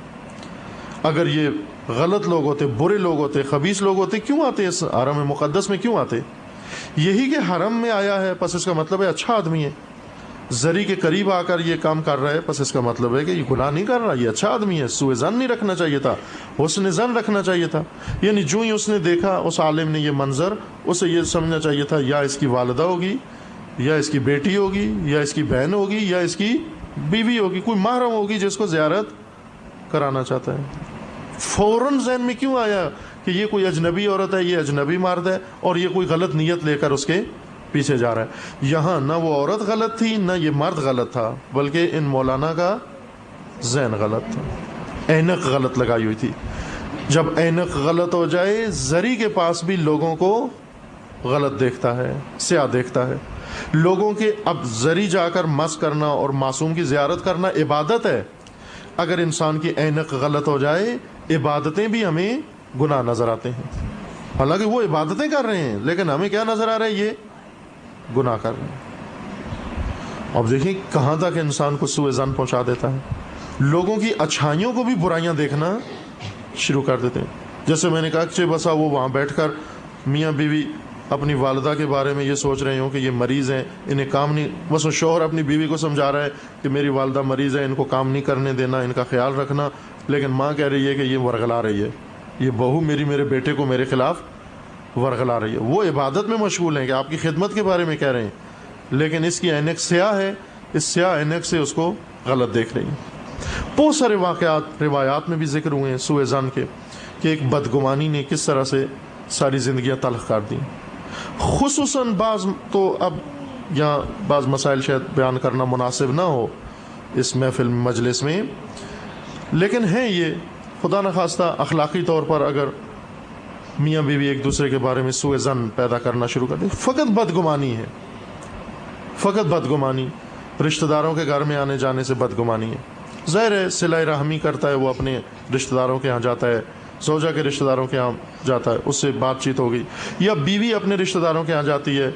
S1: اگر یہ غلط لوگ ہوتے، برے لوگ ہوتے، خبیث لوگ ہوتے، کیوں آتے اس حرم مقدس میں؟ کیوں آتے؟ یہی کہ حرم میں آیا ہے پس اس کا مطلب ہے اچھا آدمی ہے، زری کے قریب آ کر یہ کام کر رہا ہے پس اس کا مطلب ہے کہ یہ گناہ نہیں کر رہا، یہ اچھا آدمی ہے، سوء ظن نہیں رکھنا چاہیے تھا، حسن ظن رکھنا چاہیے تھا۔ یعنی جو ہی اس نے دیکھا، اس عالم نے یہ منظر، اسے یہ سمجھنا چاہیے تھا یا اس کی والدہ ہوگی، یا اس کی بیٹی ہوگی، یا اس کی بہن ہوگی، یا اس کی بیوی ہوگی، کوئی محرم ہوگی جس کو زیارت کرانا چاہتا ہے۔ فوراً ذہن میں کیوں آیا کہ یہ کوئی اجنبی عورت ہے، یہ اجنبی مرد ہے، اور یہ کوئی غلط نیت لے کر اس کے پیچھے جا رہا ہے؟ یہاں نہ وہ عورت غلط تھی، نہ یہ مرد غلط تھا، بلکہ ان مولانا کا ذہن غلط تھا، اینک غلط لگائی ہوئی تھی۔ جب اینک غلط ہو جائے، زری کے پاس بھی لوگوں کو غلط دیکھتا ہے، سیاہ دیکھتا ہے۔ لوگوں کے اب زری جا کر مس کرنا اور معصوم کی زیارت کرنا عبادت ہے۔ اگر انسان کی اینک غلط ہو جائے، عبادتیں بھی ہمیں گناہ نظر آتے ہیں، حالانکہ وہ عبادتیں کر رہے ہیں، لیکن ہمیں کیا نظر آ رہا ہے؟ یہ گناہ کر رہے ہیں۔ اب دیکھیں کہاں تک انسان کو سوء ظن پہنچا دیتا ہے، لوگوں کی اچھائیوں کو بھی برائیاں دیکھنا شروع کر دیتے ہیں۔ جیسے میں نے کہا کہ بسا وہ وہاں بیٹھ کر میاں بیوی اپنی والدہ کے بارے میں یہ سوچ رہے ہوں کہ یہ مریض ہیں، انہیں کام نہیں، بس وہ شوہر اپنی بیوی کو سمجھا رہا ہے کہ میری والدہ مریض ہے، ان کو کام نہیں کرنے دینا، ان کا خیال رکھنا، لیکن ماں کہہ رہی ہے کہ یہ ورغلا رہی ہے، یہ بہو میرے بیٹے کو میرے خلاف ورغلا رہی ہے۔ وہ عبادت میں مشغول ہیں کہ آپ کی خدمت کے بارے میں کہہ رہے ہیں، لیکن اس کی عینک سیاہ ہے، اس سیاہ عینک سے اس کو غلط دیکھ رہی ہیں۔ بہت سارے واقعات روایات میں بھی ذکر ہوئے ہیں سوء ظن کے، کہ ایک بدگمانی نے کس طرح سے ساری زندگیاں تلخ کر دیں۔ خصوصاً بعض تو اب یہاں بعض مسائل شاید بیان کرنا مناسب نہ ہو اس محفل مجلس میں، لیکن ہیں یہ خدا نخواستہ اخلاقی طور پر اگر میاں بیوی ایک دوسرے کے بارے میں سوء ظن پیدا کرنا شروع کر دیں، فقط بدگمانی ہے، فقط بدگمانی، رشتہ داروں کے گھر میں آنے جانے سے بدگمانی ہے۔ ظاہر ہے صلہ رحمی کرتا ہے، وہ اپنے رشتہ داروں کے ہاں جاتا ہے، زوجہ کے رشتہ داروں کے ہاں جاتا ہے، اس سے بات چیت ہو گئی، یا بیوی اپنے رشتہ داروں کے ہاں جاتی ہے،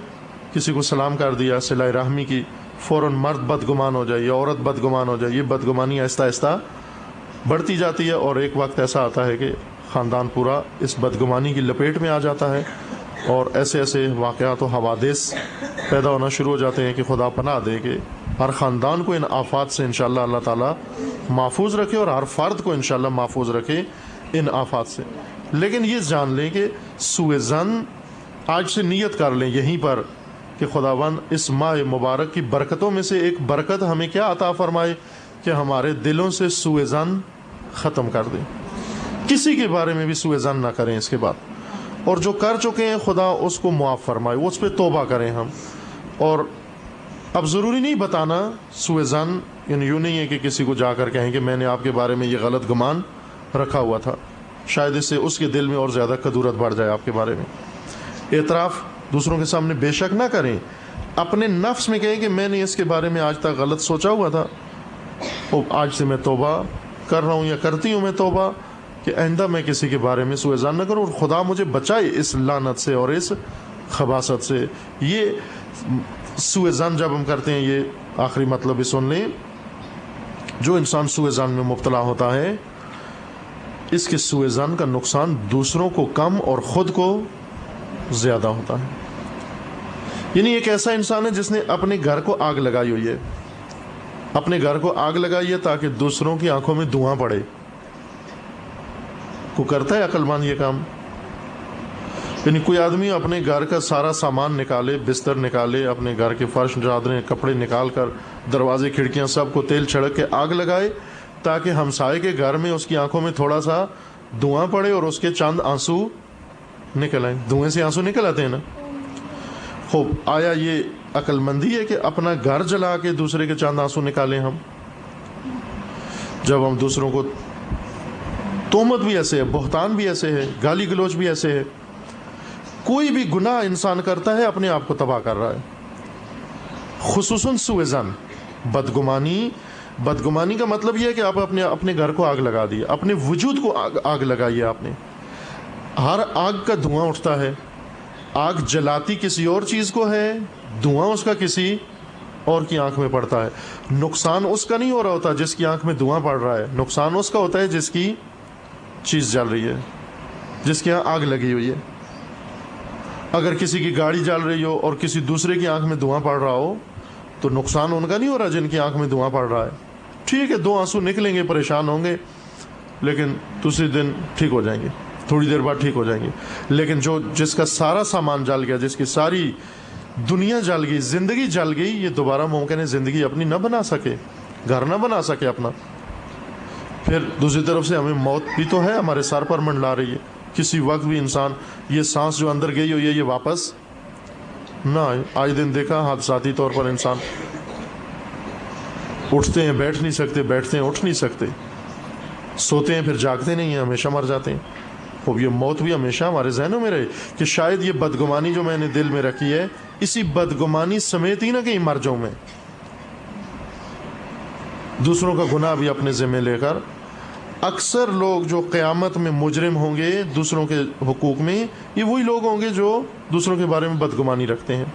S1: کسی کو سلام کر دیا صلہ رحمی کی، فوراً مرد بدگمان ہو جائے یا عورت بدگمان ہو جائے۔ یہ بدگمانی آہستہ آہستہ بڑھتی جاتی ہے، اور ایک وقت ایسا آتا ہے کہ خاندان پورا اس بدگمانی کی لپیٹ میں آ جاتا ہے، اور ایسے ایسے واقعات و حوادث پیدا ہونا شروع ہو جاتے ہیں کہ خدا پناہ دے کہ ہر خاندان کو ان آفات سے انشاءاللہ اللہ تعالیٰ محفوظ رکھے، اور ہر فرد کو انشاءاللہ محفوظ رکھے ان آفات سے۔ لیکن یہ جان لیں کہ سوء ظن آج سے نیت کر لیں یہیں پر کہ خداوند اس ماہ مبارک کی برکتوں میں سے ایک برکت ہمیں کیا عطا فرمائے کہ ہمارے دلوں سے سوء ظن ختم کر دیں، کسی کے بارے میں بھی سوء ظن نہ کریں اس کے بعد، اور جو کر چکے ہیں خدا اس کو معاف فرمائے، وہ اس پہ توبہ کریں ہم۔ اور اب ضروری نہیں بتانا سوء ظن، یعنی یوں نہیں ہے کہ کسی کو جا کر کہیں کہ میں نے آپ کے بارے میں یہ غلط گمان رکھا ہوا تھا، شاید اس سے اس کے دل میں اور زیادہ کدورت بڑھ جائے آپ کے بارے میں۔ اعتراف دوسروں کے سامنے بے شک نہ کریں، اپنے نفس میں کہیں کہ میں نے اس کے بارے میں آج تک غلط سوچا ہوا تھا، آج سے میں توبہ کر رہا ہوں یا کرتی ہوں میں توبہ کہ آئندہ میں کسی کے بارے میں سوء ظن نہ کروں، اور خدا مجھے بچائے اس لعنت سے اور اس خباثت سے۔ یہ سوء ظن جب ہم کرتے ہیں، یہ آخری مطلب بھی سن لیں، جو انسان سوء ظن میں مبتلا ہوتا ہے، اس کے سوء ظن کا نقصان دوسروں کو کم اور خود کو زیادہ ہوتا ہے۔ یعنی ایک ایسا انسان ہے جس نے اپنے گھر کو آگ لگائی ہوئی ہے، اپنے گھر کو آگ لگائی ہے تاکہ دوسروں کی آنکھوں میں دھواں پڑے۔ کو کرتا ہے عقل مند یہ کام؟ یعنی کوئی آدمی اپنے گھر کا سارا سامان نکالے، بستر نکالے، اپنے گھر کے فرش چادریں کپڑے نکال کر دروازے کھڑکیاں سب کو تیل چھڑک کے آگ لگائے تاکہ ہمسائے کے گھر میں اس کی آنکھوں میں تھوڑا سا دھواں پڑے اور اس کے چند آنسو نکل آئیں۔ دھوئیں سے آنسو نکل آتے ہیں نا۔ خوب، آیا یہ عقل مندی ہے کہ اپنا گھر جلا کے دوسرے کے چند آنسو نکالیں ہم؟ جب ہم دوسروں کو تہمت بھی ایسے ہے، بہتان بھی ایسے ہے، گالی گلوچ بھی ایسے ہے، کوئی بھی گناہ انسان کرتا ہے اپنے آپ کو تباہ کر رہا ہے، خصوصاً سوء ظن، بدگمانی کا مطلب یہ ہے کہ آپ اپنے گھر کو آگ لگا دی، اپنے وجود کو آگ لگائی ہے آپ نے۔ ہر آگ کا دھواں اٹھتا ہے، آگ جلاتی کسی اور چیز کو ہے، دھواں اس کا کسی اور کی آنکھ میں پڑتا ہے۔ نقصان اس کا نہیں ہو رہا ہوتا جس کی آنکھ میں دھواں پڑ رہا ہے، نقصان اس کا ہوتا ہے جس کی چیز جل رہی ہے، جس کے یہاں آگ لگی ہوئی ہے. اگر کسی کی گاڑی جل رہی ہو اور کسی دوسرے کی آنکھ میں دھواں پڑ رہا ہو تو نقصان ان کا نہیں ہو رہا جن کی آنکھ میں دھواں پڑ رہا ہے. ٹھیک ہے، 2 آنسو نکلیں گے، پریشان ہوں گے، لیکن دوسرے دن ٹھیک ہو جائیں گے، تھوڑی دیر بعد ٹھیک ہو جائیں گے. لیکن جس کا سارا سامان جل گیا، جس کی ساری دنیا جل گئی، زندگی جل گئی، یہ دوبارہ ممکن ہے زندگی اپنی نہ بنا سکے، گھر نہ بنا سکے اپنا. پھر دوسری طرف سے ہمیں موت بھی تو ہے، ہمارے سر پر منڈلا رہی ہے. کسی وقت بھی انسان یہ سانس جو اندر گئی ہوئی ہے یہ واپس نہ آئے. آج دن دیکھا حادثاتی طور پر انسان اٹھتے ہیں بیٹھ نہیں سکتے، بیٹھتے ہیں اٹھ نہیں سکتے، سوتے ہیں پھر جاگتے نہیں ہیں، ہمیشہ مر جاتے ہیں. خوب یہ موت بھی ہمیشہ ہمارے ذہنوں میں رہے کہ شاید یہ بدگمانی جو میں نے دل میں رکھی ہے، اسی بدگمانی سمیت ہی نہ کہیں مر جاؤں میں. دوسروں کا گناہ بھی اپنے ذمہ لے کر. اکثر لوگ جو قیامت میں مجرم ہوں گے دوسروں کے حقوق میں، یہ وہی لوگ ہوں گے جو دوسروں کے بارے میں بدگمانی رکھتے ہیں.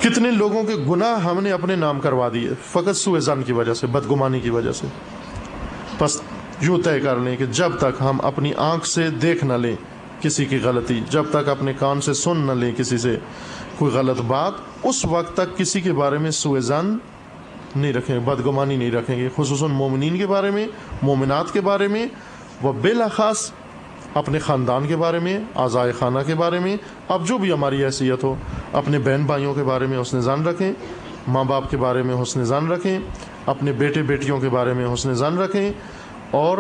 S1: کتنے لوگوں کے گناہ ہم نے اپنے نام کروا دیے فقط سوء ظن کی وجہ سے، بدگمانی کی وجہ سے. بس یوں طے کر لیں کہ جب تک ہم اپنی آنکھ سے دیکھ نہ لیں کسی کی غلطی، جب تک اپنے کان سے سن نہ لیں کسی سے کوئی غلط بات، اس وقت تک کسی کے بارے میں سوء ظن نہیں رکھیں گے، بدگمانی نہیں رکھیں گے، خصوصاً مومنین کے بارے میں، مومنات کے بارے میں، و بالاخص اپنے خاندان کے بارے میں، اعضائے خانہ کے بارے میں. اب جو بھی ہماری حیثیت ہو، اپنے بہن بھائیوں کے بارے میں حسن ظن رکھیں، ماں باپ کے بارے میں حسن ظن رکھیں، اپنے بیٹے بیٹیوں کے بارے میں حسن ظن رکھیں، اور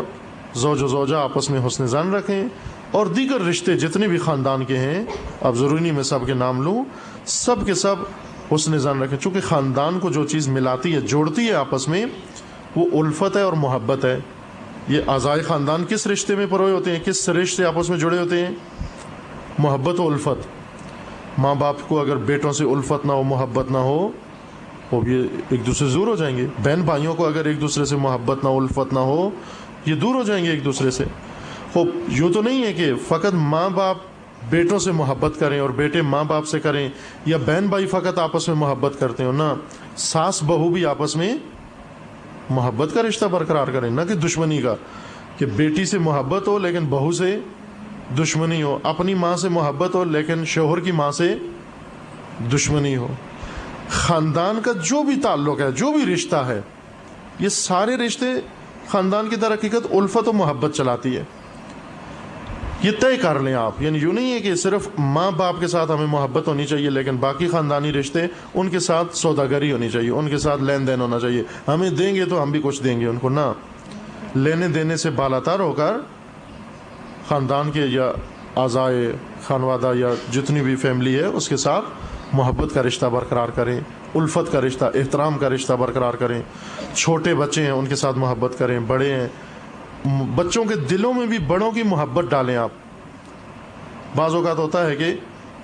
S1: زوج و زوجہ آپس میں حسن ظن رکھیں، اور دیگر رشتے جتنے بھی خاندان کے ہیں، اب ضروری نہیں میں سب کے نام لوں، سب کے سب حسن ظن رکھیں. چونکہ خاندان کو جو چیز ملاتی ہے، جوڑتی ہے آپس میں، وہ الفت ہے اور محبت ہے. یہ اعضائے خاندان کس رشتے میں پروئے ہوتے ہیں، کس رشتے آپس میں جڑے ہوتے ہیں؟ محبت و الفت. ماں باپ کو اگر بیٹوں سے الفت نہ ہو، محبت نہ ہو، وہ بھی ایک دوسرے سے دور ہو جائیں گے. بہن بھائیوں کو اگر ایک دوسرے سے محبت نہ ہو، الفت نہ ہو، یہ دور ہو جائیں گے ایک دوسرے سے. خوب یوں تو نہیں ہے کہ فقط ماں باپ بیٹوں سے محبت کریں اور بیٹے ماں باپ سے کریں، یا بہن بھائی فقط آپس میں محبت کرتے ہو. نہ، ساس بہو بھی آپس میں محبت کا رشتہ برقرار کریں، نہ کہ دشمنی کا، کہ بیٹی سے محبت ہو لیکن بہو سے دشمنی ہو، اپنی ماں سے محبت ہو لیکن شوہر کی ماں سے دشمنی ہو. خاندان کا جو بھی تعلق ہے، جو بھی رشتہ ہے، یہ سارے رشتے خاندان کی در حقیقت الفت و محبت چلاتی ہے. یہ طے کر لیں آپ. یعنی یوں نہیں ہے کہ صرف ماں باپ کے ساتھ ہمیں محبت ہونی چاہیے لیکن باقی خاندانی رشتے ان کے ساتھ سوداگری ہونی چاہیے، ان کے ساتھ لین دین ہونا چاہیے. ہمیں دیں گے تو ہم بھی کچھ دیں گے ان کو. نہ، لینے دینے سے بالاتر ہو کر خاندان کے یا اعضائے خانوادہ یا جتنی بھی فیملی ہے اس کے ساتھ محبت کا رشتہ برقرار کریں، الفت کا رشتہ، احترام کا رشتہ برقرار کریں. چھوٹے بچے ہیں ان کے ساتھ محبت کریں، بڑے ہیں، بچوں کے دلوں میں بھی بڑوں کی محبت ڈالیں آپ. بعض اوقات ہوتا ہے کہ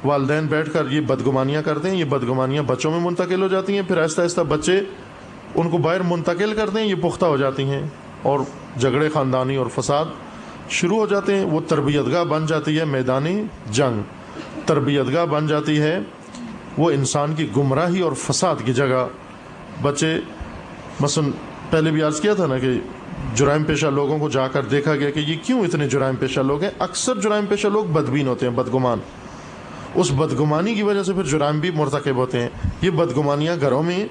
S1: والدین بیٹھ کر یہ بدگمانیاں کرتے ہیں، یہ بدگمانیاں بچوں میں منتقل ہو جاتی ہیں، پھر آہستہ آہستہ بچے ان کو باہر منتقل کرتے ہیں، یہ پختہ ہو جاتی ہیں اور جھگڑے خاندانی اور فساد شروع ہو جاتے ہیں. وہ تربیت گاہ بن جاتی ہے میدانی جنگ، تربیت گاہ بن جاتی ہے وہ انسان کی گمراہی اور فساد کی جگہ. بچے مثلا پہلے بھی عرض کیا تھا نا کہ جرائم پیشہ لوگوں کو جا کر دیکھا گیا کہ یہ کیوں اتنے جرائم پیشہ لوگ ہیں. اکثر جرائم پیشہ لوگ بدبین ہوتے ہیں، بدگمان. اس بدگمانی کی وجہ سے پھر جرائم بھی مرتکب ہوتے ہیں. یہ بدگمانیاں گھروں میں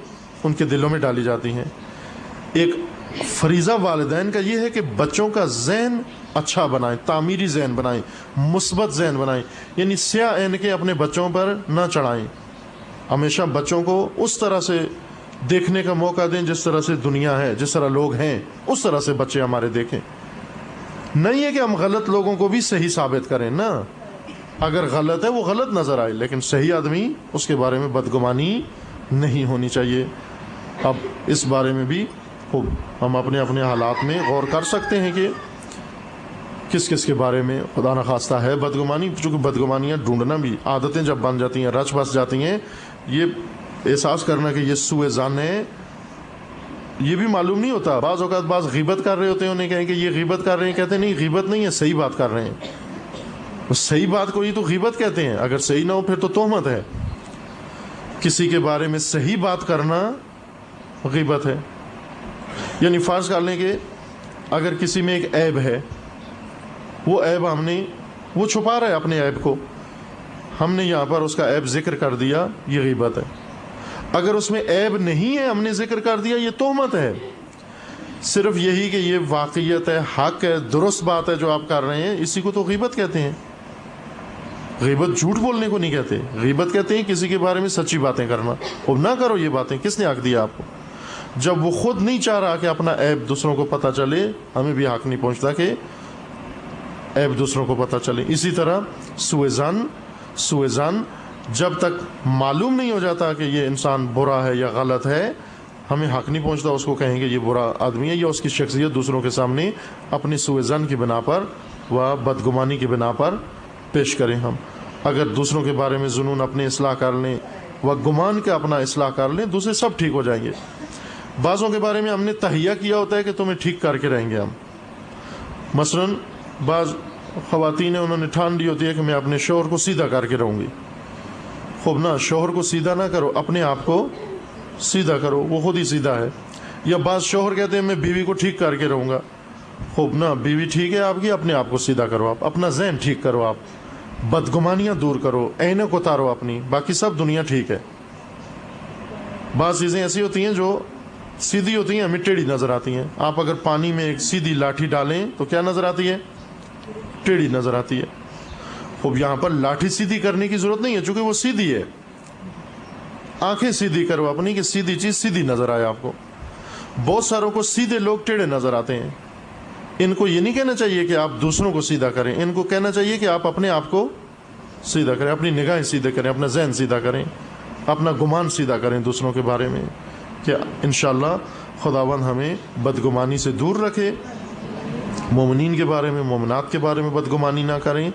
S1: ان کے دلوں میں ڈالی جاتی ہیں. ایک فریضہ والدین کا یہ ہے کہ بچوں کا ذہن اچھا بنائیں، تعمیری ذہن بنائیں، مثبت ذہن بنائیں. یعنی سیاہ عینکیں اپنے بچوں پر نہ چڑھائیں. ہمیشہ بچوں کو اس طرح سے دیکھنے کا موقع دیں جس طرح سے دنیا ہے، جس طرح لوگ ہیں اس طرح سے بچے ہمارے دیکھیں. نہیں ہے کہ ہم غلط لوگوں کو بھی صحیح ثابت کریں، نہ، اگر غلط ہے وہ غلط نظر آئے لیکن صحیح آدمی اس کے بارے میں بدگمانی نہیں ہونی چاہیے. اب اس بارے میں بھی خوب ہم اپنے اپنے حالات میں غور کر سکتے ہیں کہ کس کس کے بارے میں خدا نخواستہ ہے بدگمانی. چونکہ بدگمانیاں ڈھونڈنا بھی، عادتیں جب بن جاتی ہیں، رچ بس جاتی ہیں، یہ احساس کرنا کہ یہ سوء ظن ہے یہ بھی معلوم نہیں ہوتا. بعض اوقات بعض غیبت کر رہے ہوتے ہیں، انہیں کہیں کہ یہ غیبت کر رہے ہیں، کہتے ہیں نہیں غیبت نہیں ہے، صحیح بات کر رہے ہیں. صحیح بات کو ہی تو غیبت کہتے ہیں، اگر صحیح نہ ہو پھر تو تہمت ہے. کسی کے بارے میں صحیح بات کرنا غیبت ہے. یعنی فرض کر لیں کہ اگر کسی میں ایک عیب ہے، وہ عیب وہ چھپا رہا ہے اپنے عیب کو، ہم نے یہاں پر اس کا عیب ذکر کر دیا، یہ غیبت ہے۔ اگر اس میں عیب نہیں ہے، ہم نے ذکر کر دیا، یہ تہمت ہے۔ صرف یہی کہ یہ واقعیت ہے، حق ہے، درست بات ہے جو آپ کر رہے ہیں، اسی کو تو غیبت کہتے ہیں۔ غیبت جھوٹ بولنے کو نہیں کہتے، غیبت کہتے ہیں کسی کے بارے میں سچی باتیں کرنا۔ اب نہ کرو یہ باتیں، کس نے حق دیا آپ کو؟ جب وہ خود نہیں چاہ رہا کہ اپنا عیب دوسروں کو پتہ چلے، ہمیں بھی حق نہیں پہنچتا کہ عیب دوسروں کو پتہ چلے۔ اسی طرح سوء ظن جب تک معلوم نہیں ہو جاتا کہ یہ انسان برا ہے یا غلط ہے، ہمیں حق نہیں پہنچتا اس کو کہیں گے یہ برا آدمی ہے، یا اس کی شخصیت دوسروں کے سامنے اپنی سوء ظن کی بنا پر و بدگمانی کی بنا پر پیش کریں۔ ہم اگر دوسروں کے بارے میں ظنون اپنے اصلاح کر لیں و گمان کے اپنا اصلاح کر لیں، دوسرے سب ٹھیک ہو جائیں گے۔ بعضوں کے بارے میں ہم نے تہیہ کیا ہوتا ہے کہ تمہیں ٹھیک کر کے رہیں گے ہم۔ مثلا بعض خواتین ہیں، انہوں نے ٹھان لی ہوتی ہے کہ میں اپنے شوہر کو سیدھا کر کے رہوں گی۔ خوب نہ، شوہر کو سیدھا نہ کرو، اپنے آپ کو سیدھا کرو، وہ خود ہی سیدھا ہے۔ یا بعض شوہر کہتے ہیں میں بیوی کو ٹھیک کر کے رہوں گا۔ خوب نہ، بیوی ٹھیک ہے آپ کی، اپنے آپ کو سیدھا کرو، آپ اپنا ذہن ٹھیک کرو، آپ بدگمانیاں دور کرو، اینک اتارو اپنی، باقی سب دنیا ٹھیک ہے۔ بعض چیزیں ایسی ہوتی ہیں جو سیدھی ہوتی ہیں، ہمیں ٹیڑھی نظر آتی ہیں۔ آپ اگر پانی میں ایک سیدھی لاٹھی ڈالیں تو کیا نظر آتی ہے؟ ٹیڑھی نظر آتی ہے۔ خوب یہاں پر لاٹھی سیدھی کرنے کی ضرورت نہیں ہے، چونکہ وہ سیدھی ہے۔ آنکھیں سیدھی کرو اپنی کہ سیدھی چیز سیدھی نظر آئے آپ کو۔ بہت ساروں کو سیدھے لوگ ٹیڑھے نظر آتے ہیں۔ ان کو یہ نہیں کہنا چاہیے کہ آپ دوسروں کو سیدھا کریں، ان کو کہنا چاہیے کہ آپ اپنے آپ کو سیدھا کریں، اپنی نگاہیں سیدھے کریں، اپنا ذہن سیدھا کریں، اپنا گمان سیدھا کریں دوسروں کے بارے میں، کہ انشاءاللہ خداوند ہمیں بدگمانی سے دور رکھے، مومنین کے بارے میں، مومنات کے بارے میں بدگمانی نہ کریں،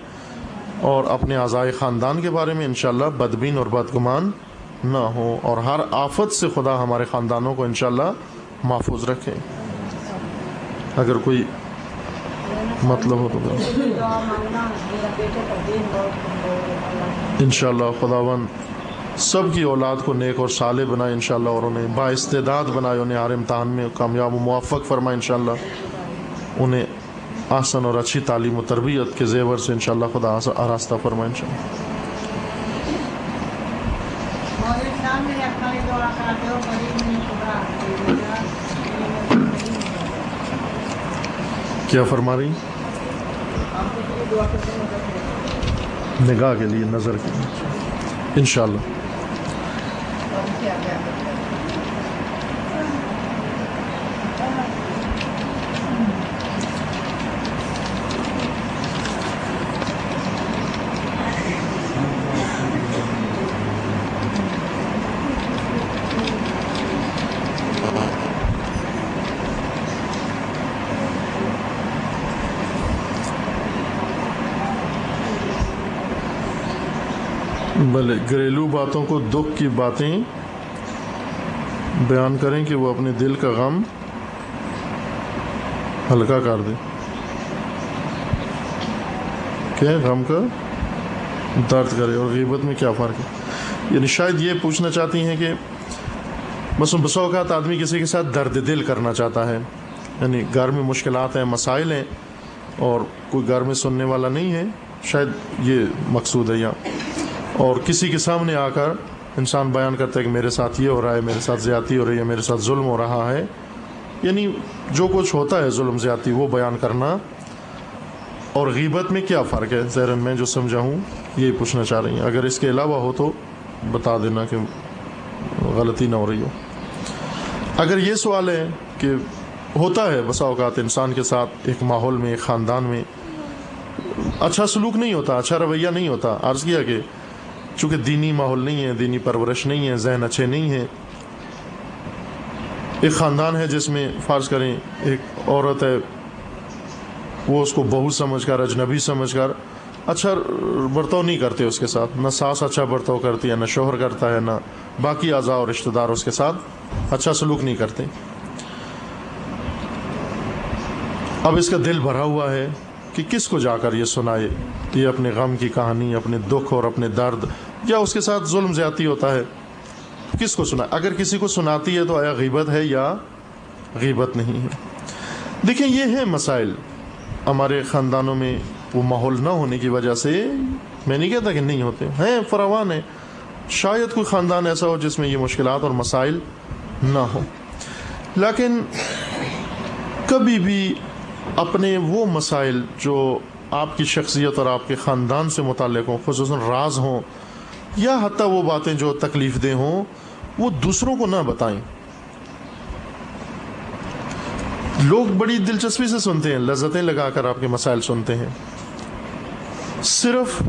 S1: اور اپنے اعضائے خاندان کے بارے میں انشاءاللہ بدبین اور بدگمان نہ ہو، اور ہر آفت سے خدا ہمارے خاندانوں کو انشاءاللہ محفوظ رکھے۔ اگر کوئی مطلب ہو تو انشاءاللہ خداوند سب کی اولاد کو نیک اور صالح بنائے انشاءاللہ، اور انہیں بااستعداد بنائے، انہیں ہر امتحان میں کامیاب و موفق فرمائے انشاءاللہ، انہیں احسن اور اچھی تعلیم و تربیت کے زیور سے انشاءاللہ خدا آراستہ فرمائے انشاءاللہ۔ کیا فرما رہی؟ نگاہ کے لیے، نظر کے لیے انشاءاللہ۔ بھلے گھریلو باتوں کو، دکھ کی باتیں بیان کریں کہ وہ اپنے دل کا غم ہلکا کر دے۔ کیا غم کا درد کرے، اور غیبت میں کیا فرق ہے؟ یعنی شاید یہ پوچھنا چاہتی ہیں کہ بس اوقات آدمی کسی کے ساتھ درد دل کرنا چاہتا ہے، یعنی گھر میں مشکلات ہیں، مسائل ہیں، اور کوئی گھر میں سننے والا نہیں ہے، شاید یہ مقصود ہے یہاں، اور کسی کے سامنے آ کر انسان بیان کرتا ہے کہ میرے ساتھ یہ ہو رہا ہے، میرے ساتھ زیادتی ہو رہی ہے، میرے ساتھ ظلم ہو رہا ہے، یعنی جو کچھ ہوتا ہے ظلم زیادتی وہ بیان کرنا، اور غیبت میں کیا فرق ہے؟ ظاہراً میں جو سمجھا ہوں یہی پوچھنا چاہ رہی ہیں۔ اگر اس کے علاوہ ہو تو بتا دینا کہ غلطی نہ ہو رہی ہو۔ اگر یہ سوال ہے کہ ہوتا ہے بسا اوقات انسان کے ساتھ ایک ماحول میں، ایک خاندان میں اچھا سلوک نہیں ہوتا، اچھا رویہ نہیں ہوتا، عرض کیا کہ چونکہ دینی ماحول نہیں ہے، دینی پرورش نہیں ہے، ذہن اچھے نہیں ہیں، ایک خاندان ہے جس میں فرض کریں ایک عورت ہے، وہ اس کو بہو سمجھ کر، اجنبی سمجھ کر اچھا برتاؤ نہیں کرتے اس کے ساتھ، نہ ساس اچھا برتاؤ کرتی ہے، نہ شوہر کرتا ہے، نہ باقی اعضاء اور رشتہ دار اس کے ساتھ اچھا سلوک نہیں کرتے۔ اب اس کا دل بھرا ہوا ہے کہ کس کو جا کر یہ سنائے، یہ اپنے غم کی کہانی، اپنے دکھ اور اپنے درد، یا اس کے ساتھ ظلم زیادتی ہوتا ہے، کس کو سنا؟ اگر کسی کو سناتی ہے تو آیا غیبت ہے یا غیبت نہیں ہے؟ دیکھیں یہ ہیں مسائل ہمارے خاندانوں میں، وہ ماحول نہ ہونے کی وجہ سے، میں نہیں کہتا کہ نہیں ہوتے ہیں، فراوان ہیں، شاید کوئی خاندان ایسا ہو جس میں یہ مشکلات اور مسائل نہ ہوں، لیکن کبھی بھی اپنے وہ مسائل جو آپ کی شخصیت اور آپ کے خاندان سے متعلق ہوں، خصوصاً راز ہوں یا حتیٰ وہ باتیں جو تکلیف دہ ہوں، وہ دوسروں کو نہ بتائیں۔ لوگ بڑی دلچسپی سے سنتے ہیں، لذتیں لگا کر آپ کے مسائل سنتے ہیں، صرف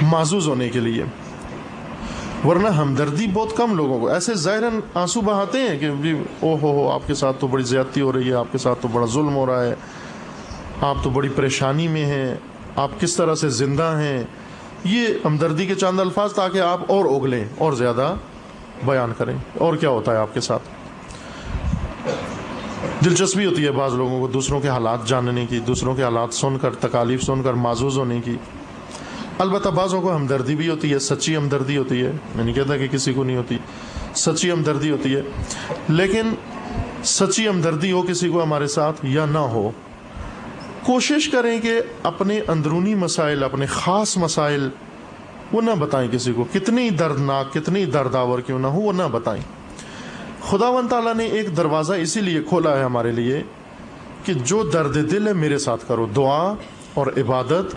S1: معزوز ہونے کے لیے، ورنہ ہمدردی بہت کم لوگوں کو، ایسے ظاہراً آنسو بہاتے ہیں کہ او ہو آپ کے ساتھ تو بڑی زیادتی ہو رہی ہے، آپ کے ساتھ تو بڑا ظلم ہو رہا ہے، آپ تو بڑی پریشانی میں ہیں، آپ کس طرح سے زندہ ہیں، یہ ہمدردی کے چند الفاظ تاکہ آپ اور اگلیں اور زیادہ بیان کریں۔ اور کیا ہوتا ہے آپ کے ساتھ؟ دلچسپی ہوتی ہے بعض لوگوں کو دوسروں کے حالات جاننے کی، دوسروں کے حالات سن کر، تکالیف سن کر معزوز ہونے کی۔ البتہ بعضوں کو ہمدردی بھی ہوتی ہے، سچی ہمدردی ہوتی ہے، میں نہیں کہتا کہ کسی کو نہیں ہوتی، سچی ہمدردی ہوتی ہے، لیکن سچی ہمدردی ہو کسی کو ہمارے ساتھ یا نہ ہو، کوشش کریں کہ اپنے اندرونی مسائل، اپنے خاص مسائل وہ نہ بتائیں کسی کو، کتنی دردناک، کتنی دردآور کیوں نہ ہو، وہ نہ بتائیں۔ خداوند تعالیٰ نے ایک دروازہ اسی لیے کھولا ہے ہمارے لیے کہ جو درد دل ہے میرے ساتھ کرو، دعا اور عبادت،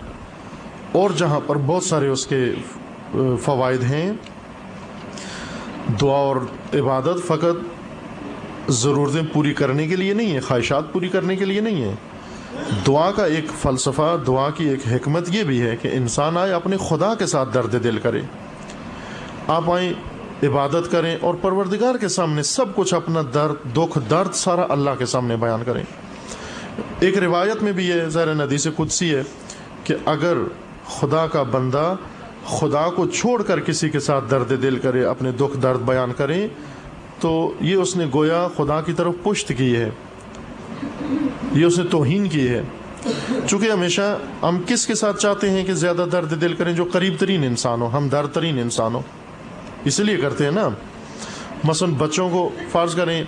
S1: اور جہاں پر بہت سارے اس کے فوائد ہیں۔ دعا اور عبادت فقط ضرورتیں پوری کرنے کے لیے نہیں ہے، خواہشات پوری کرنے کے لیے نہیں ہے۔ دعا کا ایک فلسفہ، دعا کی ایک حکمت یہ بھی ہے کہ انسان آئے اپنے خدا کے ساتھ درد دل کرے، آپ آئیں عبادت کریں اور پروردگار کے سامنے سب کچھ، اپنا درد، دکھ، درد سارا اللہ کے سامنے بیان کریں۔ ایک روایت میں بھی یہ ظاہر حدیث قدسی ہے کہ اگر خدا کا بندہ خدا کو چھوڑ کر کسی کے ساتھ درد دل کرے، اپنے دکھ درد بیان کرے، تو یہ اس نے گویا خدا کی طرف پشت کی ہے، یہ اس نے توہین کی ہے۔ چونکہ ہمیشہ ہم کس کے ساتھ چاہتے ہیں کہ زیادہ درد دل کریں؟ جو قریب ترین انسان ہو، ہم درد ترین انسان ہو، اس لیے کرتے ہیں نا۔ مثلا بچوں کو فرض کریں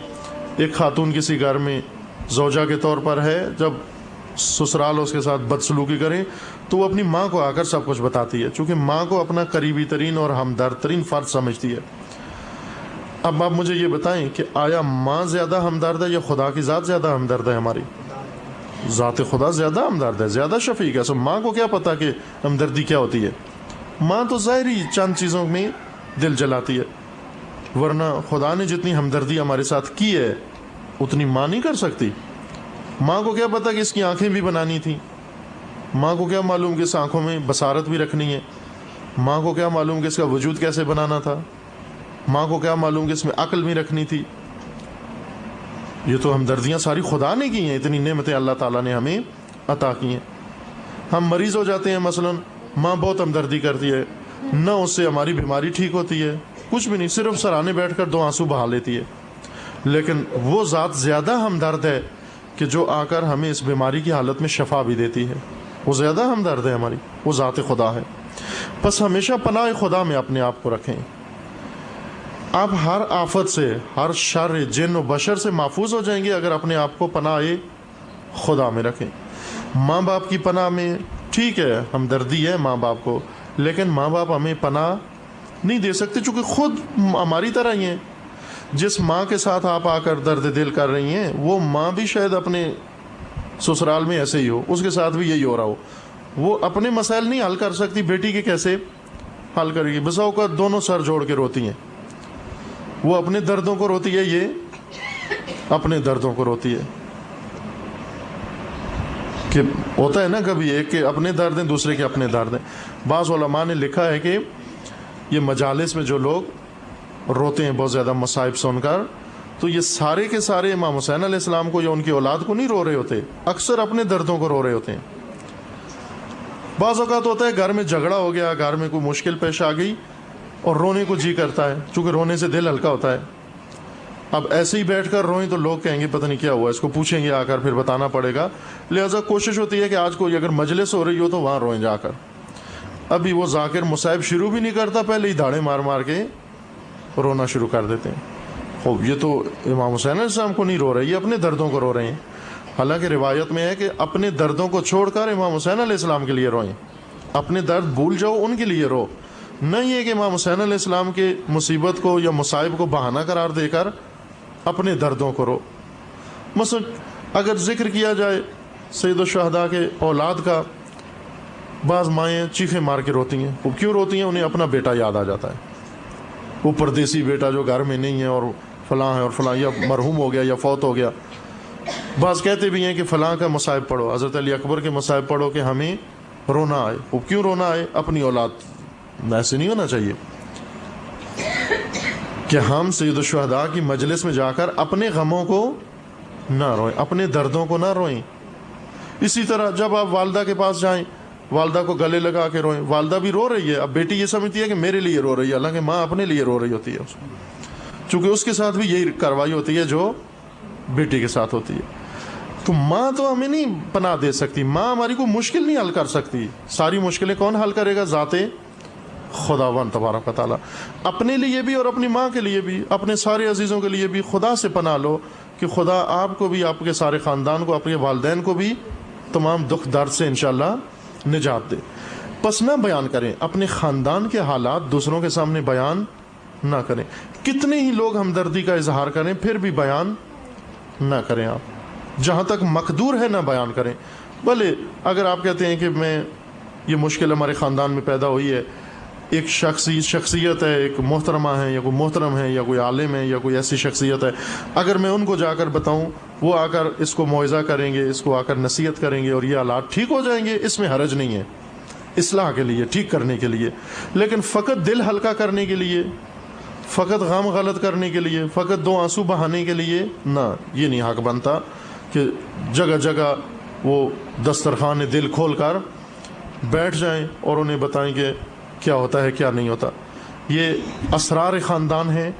S1: ایک خاتون کسی گھر میں زوجہ کے طور پر ہے، جب سسرال اس کے ساتھ بدسلوکی کریں تو وہ اپنی ماں کو آ کر سب کچھ بتاتی ہے، چونکہ ماں کو اپنا قریبی ترین اور ہمدرد ترین فرد سمجھتی ہے۔ اب آپ مجھے یہ بتائیں کہ آیا ماں زیادہ ہمدرد ہے یا خدا کی ذات زیادہ ہمدرد ہے؟ ہماری ذات خدا زیادہ ہمدرد ہے، زیادہ شفیق ہے۔ سو ماں کو کیا پتا کہ ہمدردی کیا ہوتی ہے؟ ماں تو ظاہری چند چیزوں میں دل جلاتی ہے، ورنہ خدا نے جتنی ہمدردی ہمارے ساتھ کی ہے اتنی ماں نہیں کر سکتی۔ ماں کو کیا پتا کہ اس کی آنکھیں بھی بنانی تھیں؟ ماں کو کیا معلوم کہ اس آنکھوں میں بصارت بھی رکھنی ہے؟ ماں کو کیا معلوم کہ اس کا وجود کیسے بنانا تھا؟ ماں کو کیا معلوم کہ اس میں عقل بھی رکھنی تھی؟ یہ تو ہمدردیاں ساری خدا نے کی ہیں، اتنی نعمتیں اللہ تعالیٰ نے ہمیں عطا کی ہیں۔ ہم مریض ہو جاتے ہیں مثلا، ماں بہت ہمدردی کرتی ہے، نہ اس سے ہماری بیماری ٹھیک ہوتی ہے، کچھ بھی نہیں، صرف سرانے بیٹھ کر 2 آنسو بہا لیتی ہے۔ لیکن وہ ذات زیادہ ہمدرد ہے کہ جو آ کر ہمیں اس بیماری کی حالت میں شفا بھی دیتی ہے، وہ زیادہ ہمدرد ہے ہماری، وہ ذات خدا ہے۔ بس ہمیشہ پناہ خدا میں اپنے آپ کو رکھیں۔ آپ ہر آفت سے، ہر شر جن و بشر سے محفوظ ہو جائیں گے اگر اپنے آپ کو پناہ خدا میں رکھیں۔ ماں باپ کی پناہ میں ٹھیک ہے ہمدردی ہے ماں باپ کو، لیکن ماں باپ ہمیں پناہ نہیں دے سکتے، چونکہ خود ہماری طرح ہی ہیں۔ جس ماں کے ساتھ آپ آ کر درد دل کر رہی ہیں، وہ ماں بھی شاید اپنے سسرال میں ایسے ہی ہو، اس کے ساتھ بھی یہی ہو رہا ہو۔ وہ اپنے مسائل نہیں حل کر سکتی، بیٹی کے کیسے حل کرے گی؟ بسا اوقات دونوں سر جوڑ کے روتی ہیں، وہ اپنے دردوں کو روتی ہے، یہ اپنے دردوں کو روتی ہے۔ کہ ہوتا ہے نا کبھی ایک کے اپنے درد ہیں، دوسرے کے اپنے درد ہیں۔ بعض علماء نے لکھا ہے کہ یہ مجالس میں جو لوگ روتے ہیں بہت زیادہ مصائب سن کر، تو یہ سارے کے سارے امام حسین علیہ السلام کو یا ان کی اولاد کو نہیں رو رہے ہوتے، اکثر اپنے دردوں کو رو رہے ہوتے ہیں۔ بعض اوقات ہوتا ہے گھر میں جھگڑا ہو گیا، گھر میں کوئی مشکل پیش آ گئی اور رونے کو جی کرتا ہے، چونکہ رونے سے دل ہلکا ہوتا ہے۔ اب ایسے ہی بیٹھ کر روئیں تو لوگ کہیں گے پتہ نہیں کیا ہوا، اس کو پوچھیں گے آ کر، پھر بتانا پڑے گا۔ لہٰذا کوشش ہوتی ہے کہ آج کوئی اگر مجلس ہو رہی ہو تو وہاں روئیں جا کر۔ ابھی وہ ذاکر مصائب شروع بھی نہیں کرتا، پہلے ہی دھاڑے مار مار کے رونا شروع کر دیتے ہیں۔ خوب یہ تو امام حسین علیہ السلام کو نہیں رو رہے، یہ اپنے دردوں کو رو رہے ہیں. حالانکہ روایت میں ہے کہ اپنے دردوں کو چھوڑ کر امام حسین علیہ السلام کے لیے روئیں، اپنے درد بھول جاؤ، ان کے لیے رو. نہیں ہے کہ امام حسین علیہ السلام کے مصیبت کو یا مصائب کو بہانہ قرار دے کر اپنے دردوں کو رو. مثلا اگر ذکر کیا جائے سید الشہداء کے اولاد کا، بعض مائیں چیخیں مار کے روتی ہیں. وہ کیوں روتی ہیں؟ انہیں اپنا بیٹا یاد آ جاتا ہے، وہ پردیسی بیٹا جو گھر میں نہیں ہے اور فلاں ہے اور فلاں، یا مرحوم ہو گیا یا فوت ہو گیا. بعض کہتے بھی ہیں کہ فلاں کا مصائب پڑھو، حضرت علی اکبر کے مصائب پڑھو کہ ہمیں رونا آئے. وہ کیوں رونا آئے؟ اپنی اولاد. ایسے نہیں ہونا چاہیے کہ ہم سید الشہداء کی مجلس میں جا کر اپنے غموں کو نہ روئیں، اپنے دردوں کو نہ روئیں. اسی طرح جب آپ والدہ کے پاس جائیں، والدہ کو گلے لگا کے روئیں. والدہ بھی رو رہی ہے، اب بیٹی یہ سمجھتی ہے کہ میرے لیے رو رہی ہے، حالانکہ ماں اپنے لیے رو رہی ہوتی ہے، چونکہ اس کے ساتھ بھی یہی کارروائی ہوتی ہے جو بیٹی کے ساتھ ہوتی ہے. تو ماں تو ہمیں نہیں پناہ دے سکتی، ماں ہماری کوئی مشکل نہیں حل کر سکتی. ساری مشکلیں کون حل کرے گا؟ ذات خداوند تبارک و تعالیٰ. اپنے لیے بھی اور اپنی ماں کے لیے بھی، اپنے سارے عزیزوں کے لیے بھی خدا سے پناہ لو کہ خدا آپ کو بھی، آپ کے سارے خاندان کو، اپنے والدین کو بھی تمام دکھ درد سے انشاءاللہ نجات دے. پس نہ بیان کریں اپنے خاندان کے حالات، دوسروں کے سامنے بیان نہ کریں. کتنے ہی لوگ ہمدردی کا اظہار کریں پھر بھی بیان نہ کریں. آپ جہاں تک مقدور ہے نہ بیان کریں. بھلے اگر آپ کہتے ہیں کہ یہ مشکل ہمارے خاندان میں پیدا ہوئی ہے، ایک شخصیت ہے، ایک محترمہ ہے یا کوئی محترم ہے یا کوئی عالم ہے یا کوئی ایسی شخصیت ہے، اگر میں ان کو جا کر بتاؤں، وہ آ کر اس کو موعظہ کریں گے، اس کو آ کر نصیحت کریں گے اور یہ حالات ٹھیک ہو جائیں گے، اس میں حرج نہیں ہے، اصلاح کے لیے، ٹھیک کرنے کے لیے. لیکن فقط دل ہلکا کرنے کے لیے، فقط غم غلط کرنے کے لیے، فقط دو آنسو بہانے کے لیے نہ، یہ نہیں حق بنتا کہ جگہ جگہ وہ دسترخوان دل کھول کر بیٹھ جائیں اور انہیں بتائیں کہ کیا ہوتا ہے کیا نہیں ہوتا. یہ اسرار خاندان ہے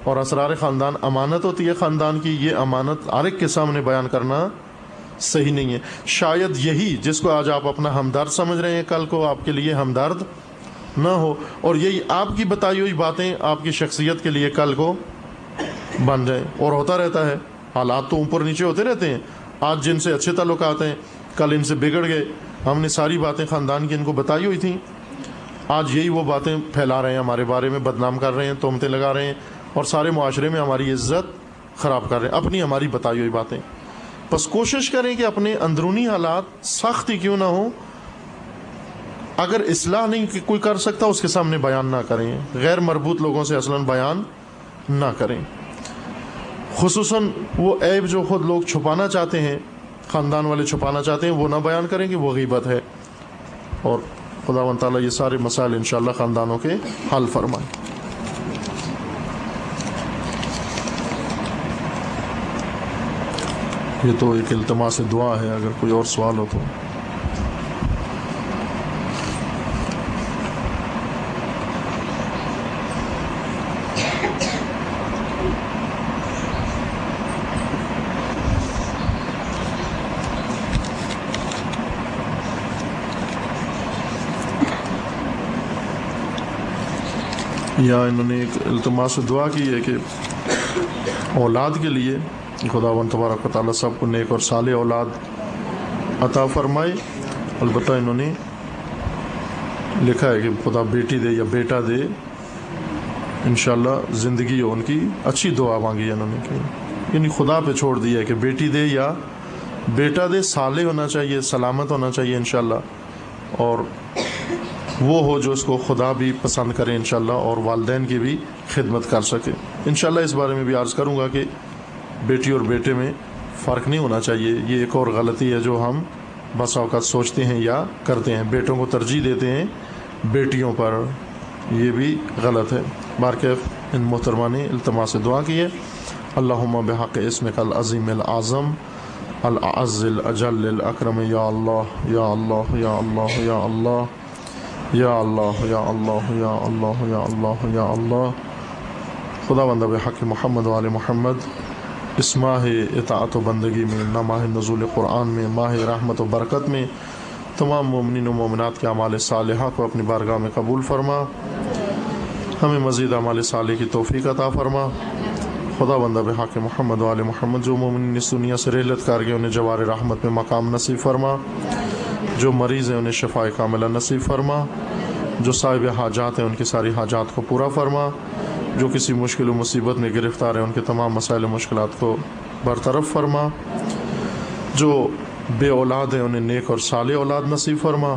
S1: اور اسرار خاندان امانت ہوتی ہے خاندان کی. یہ امانت ہر ایک کے سامنے بیان کرنا صحیح نہیں ہے. شاید یہی جس کو آج آپ اپنا ہمدرد سمجھ رہے ہیں، کل کو آپ کے لیے ہمدرد نہ ہو، اور یہی آپ کی بتائی ہوئی باتیں آپ کی شخصیت کے لیے کل کو بن جائیں. اور ہوتا رہتا ہے، حالات تو اوپر نیچے ہوتے رہتے ہیں. آج جن سے اچھے تعلقات ہیں کل ان سے بگڑ گئے. ہم نے ساری باتیں خاندان کی ان کو بتائی ہوئی تھیں، آج یہی وہ باتیں پھیلا رہے ہیں، ہمارے بارے میں بدنام کر رہے ہیں، تہمتیں لگا رہے ہیں اور سارے معاشرے میں ہماری عزت خراب کر رہے ہیں اپنی ہماری بتائی ہوئی باتیں. بس کوشش کریں کہ اپنے اندرونی حالات سخت ہی کیوں نہ ہوں، اگر اصلاح نہیں کوئی کر سکتا اس کے سامنے بیان نہ کریں. غیر مربوط لوگوں سے اصلاً بیان نہ کریں. خصوصاً وہ عیب جو خود لوگ چھپانا چاہتے ہیں، خاندان والے چھپانا چاہتے ہیں، وہ نہ بیان کریں کہ وہ غیبت ہے. اور خداوند تعالیٰ یہ سارے مسائل انشاءاللہ خاندانوں کے حل فرمائے. یہ تو ایک التماس دعا ہے، اگر کوئی اور سوال ہو تو. یا انہوں نے ایک التماس دعا کی ہے کہ اولاد کے لیے خداوند تبارک و تعالیٰ سب کو نیک اور صالح اولاد عطا فرمائے. البتہ انہوں نے لکھا ہے کہ خدا بیٹی دے یا بیٹا دے، انشاءاللہ زندگی ہو ان کی. اچھی دعا مانگی ہے انہوں نے کہ یعنی خدا پہ چھوڑ دیا ہے کہ بیٹی دے یا بیٹا دے، صالح ہونا چاہیے، سلامت ہونا چاہیے انشاءاللہ، اور وہ ہو جو اس کو خدا بھی پسند کرے انشاءاللہ اور والدین کی بھی خدمت کر سکے. انشاءاللہ اس بارے میں بھی عرض کروں گا کہ بیٹی اور بیٹے میں فرق نہیں ہونا چاہیے. یہ ایک اور غلطی ہے جو ہم بسا اوقات سوچتے ہیں یا کرتے ہیں، بیٹوں کو ترجیح دیتے ہیں بیٹیوں پر، یہ بھی غلط ہے. بارکیف ان محترمہ نے التماس دعا کی ہے. اللہم بحق اسمک العظیم العظم العز الاجل الاکرم، یا اللہ یا اللہ یا اللہ یا اللہ یا اللہ یا اللہ یا اللہ یا اللہ یا اللہ. خداوند بحق محمد و آل محمد، اس ماہ اطاعت و بندگی میں، نہ ماہ نزول قرآن میں، ماہ رحمت و برکت میں، تمام مومنین و مومنات کے اعمال صالحہ کو اپنی بارگاہ میں قبول فرما. ہمیں مزید اعمال صالح کی توفیق عطا فرما. خدا بندہ بحق محمد و آل محمد جو مومنین اس دنیا سے رحلت کار گئے انہیں جوار رحمت میں مقام نصیب فرما، جو مریض ہیں انہیں شفاء کاملہ نصیب فرما، جو صاحب حاجات ہیں ان کی ساری حاجات کو پورا فرما، جو کسی مشکل و مصیبت میں گرفتار ہیں ان کے تمام مسائل و مشکلات کو برطرف فرما، جو بے اولاد ہیں انہیں نیک اور صالح اولاد نصیب فرما،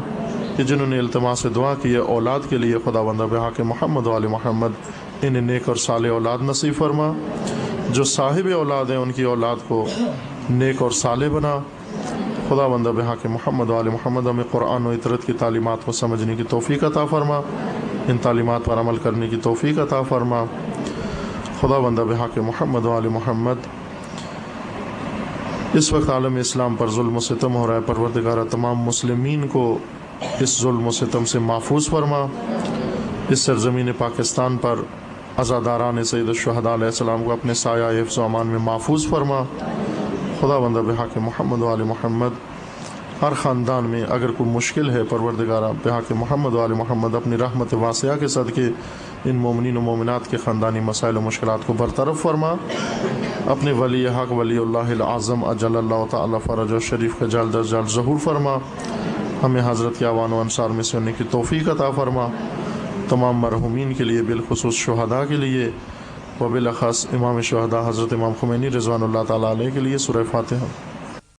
S1: کہ جنہوں نے التماس دعا کی ہے اولاد کے لیے خدا بندہ بحق محمد و آل محمد انہیں نیک اور صالح اولاد نصیب فرما، جو صاحب اولاد ہیں ان کی اولاد کو نیک اور صالح بنا، خدا بندہ بحق محمد و آل محمد ہمیں قرآن و اطرت کی تعلیمات کو سمجھنے کی توفیق عطا فرما، ان تعلیمات پر عمل کرنے کی توفیق عطا فرما، خدا بندہ بحق محمد و آل محمد اس وقت عالم اسلام پر ظلم و ستم ہو رہا ہے، پروردگارہ تمام مسلمین کو اس ظلم و ستم سے محفوظ فرما، اس سرزمین پاکستان پر عزاداران سید الشہداء علیہ السلام کو اپنے سایہ حفظ و امان میں محفوظ فرما، خدا بندہ بحق محمد و آل محمد ہر خاندان میں اگر کوئی مشکل ہے پروردگارہ بحق محمد و آل محمد اپنی رحمت واسعہ کے صدقے ان مومنین و مومنات کے خاندانی مسائل و مشکلات کو برطرف فرما، اپنے ولی حق ولی اللہ العظم اجل اللہ تعالی فرج و شریف کا جلد از جلد ظہور فرما، ہمیں حضرت کے اعوان و انصار میں سے ہونے کی توفیق عطا فرما، تمام مرحومین کے لیے بالخصوص شہداء کے لیے و بالاخص امام شہداء حضرت امام خمینی رضوان اللہ تعالیٰ علیہ کے لیے سورہ فاتحہ۔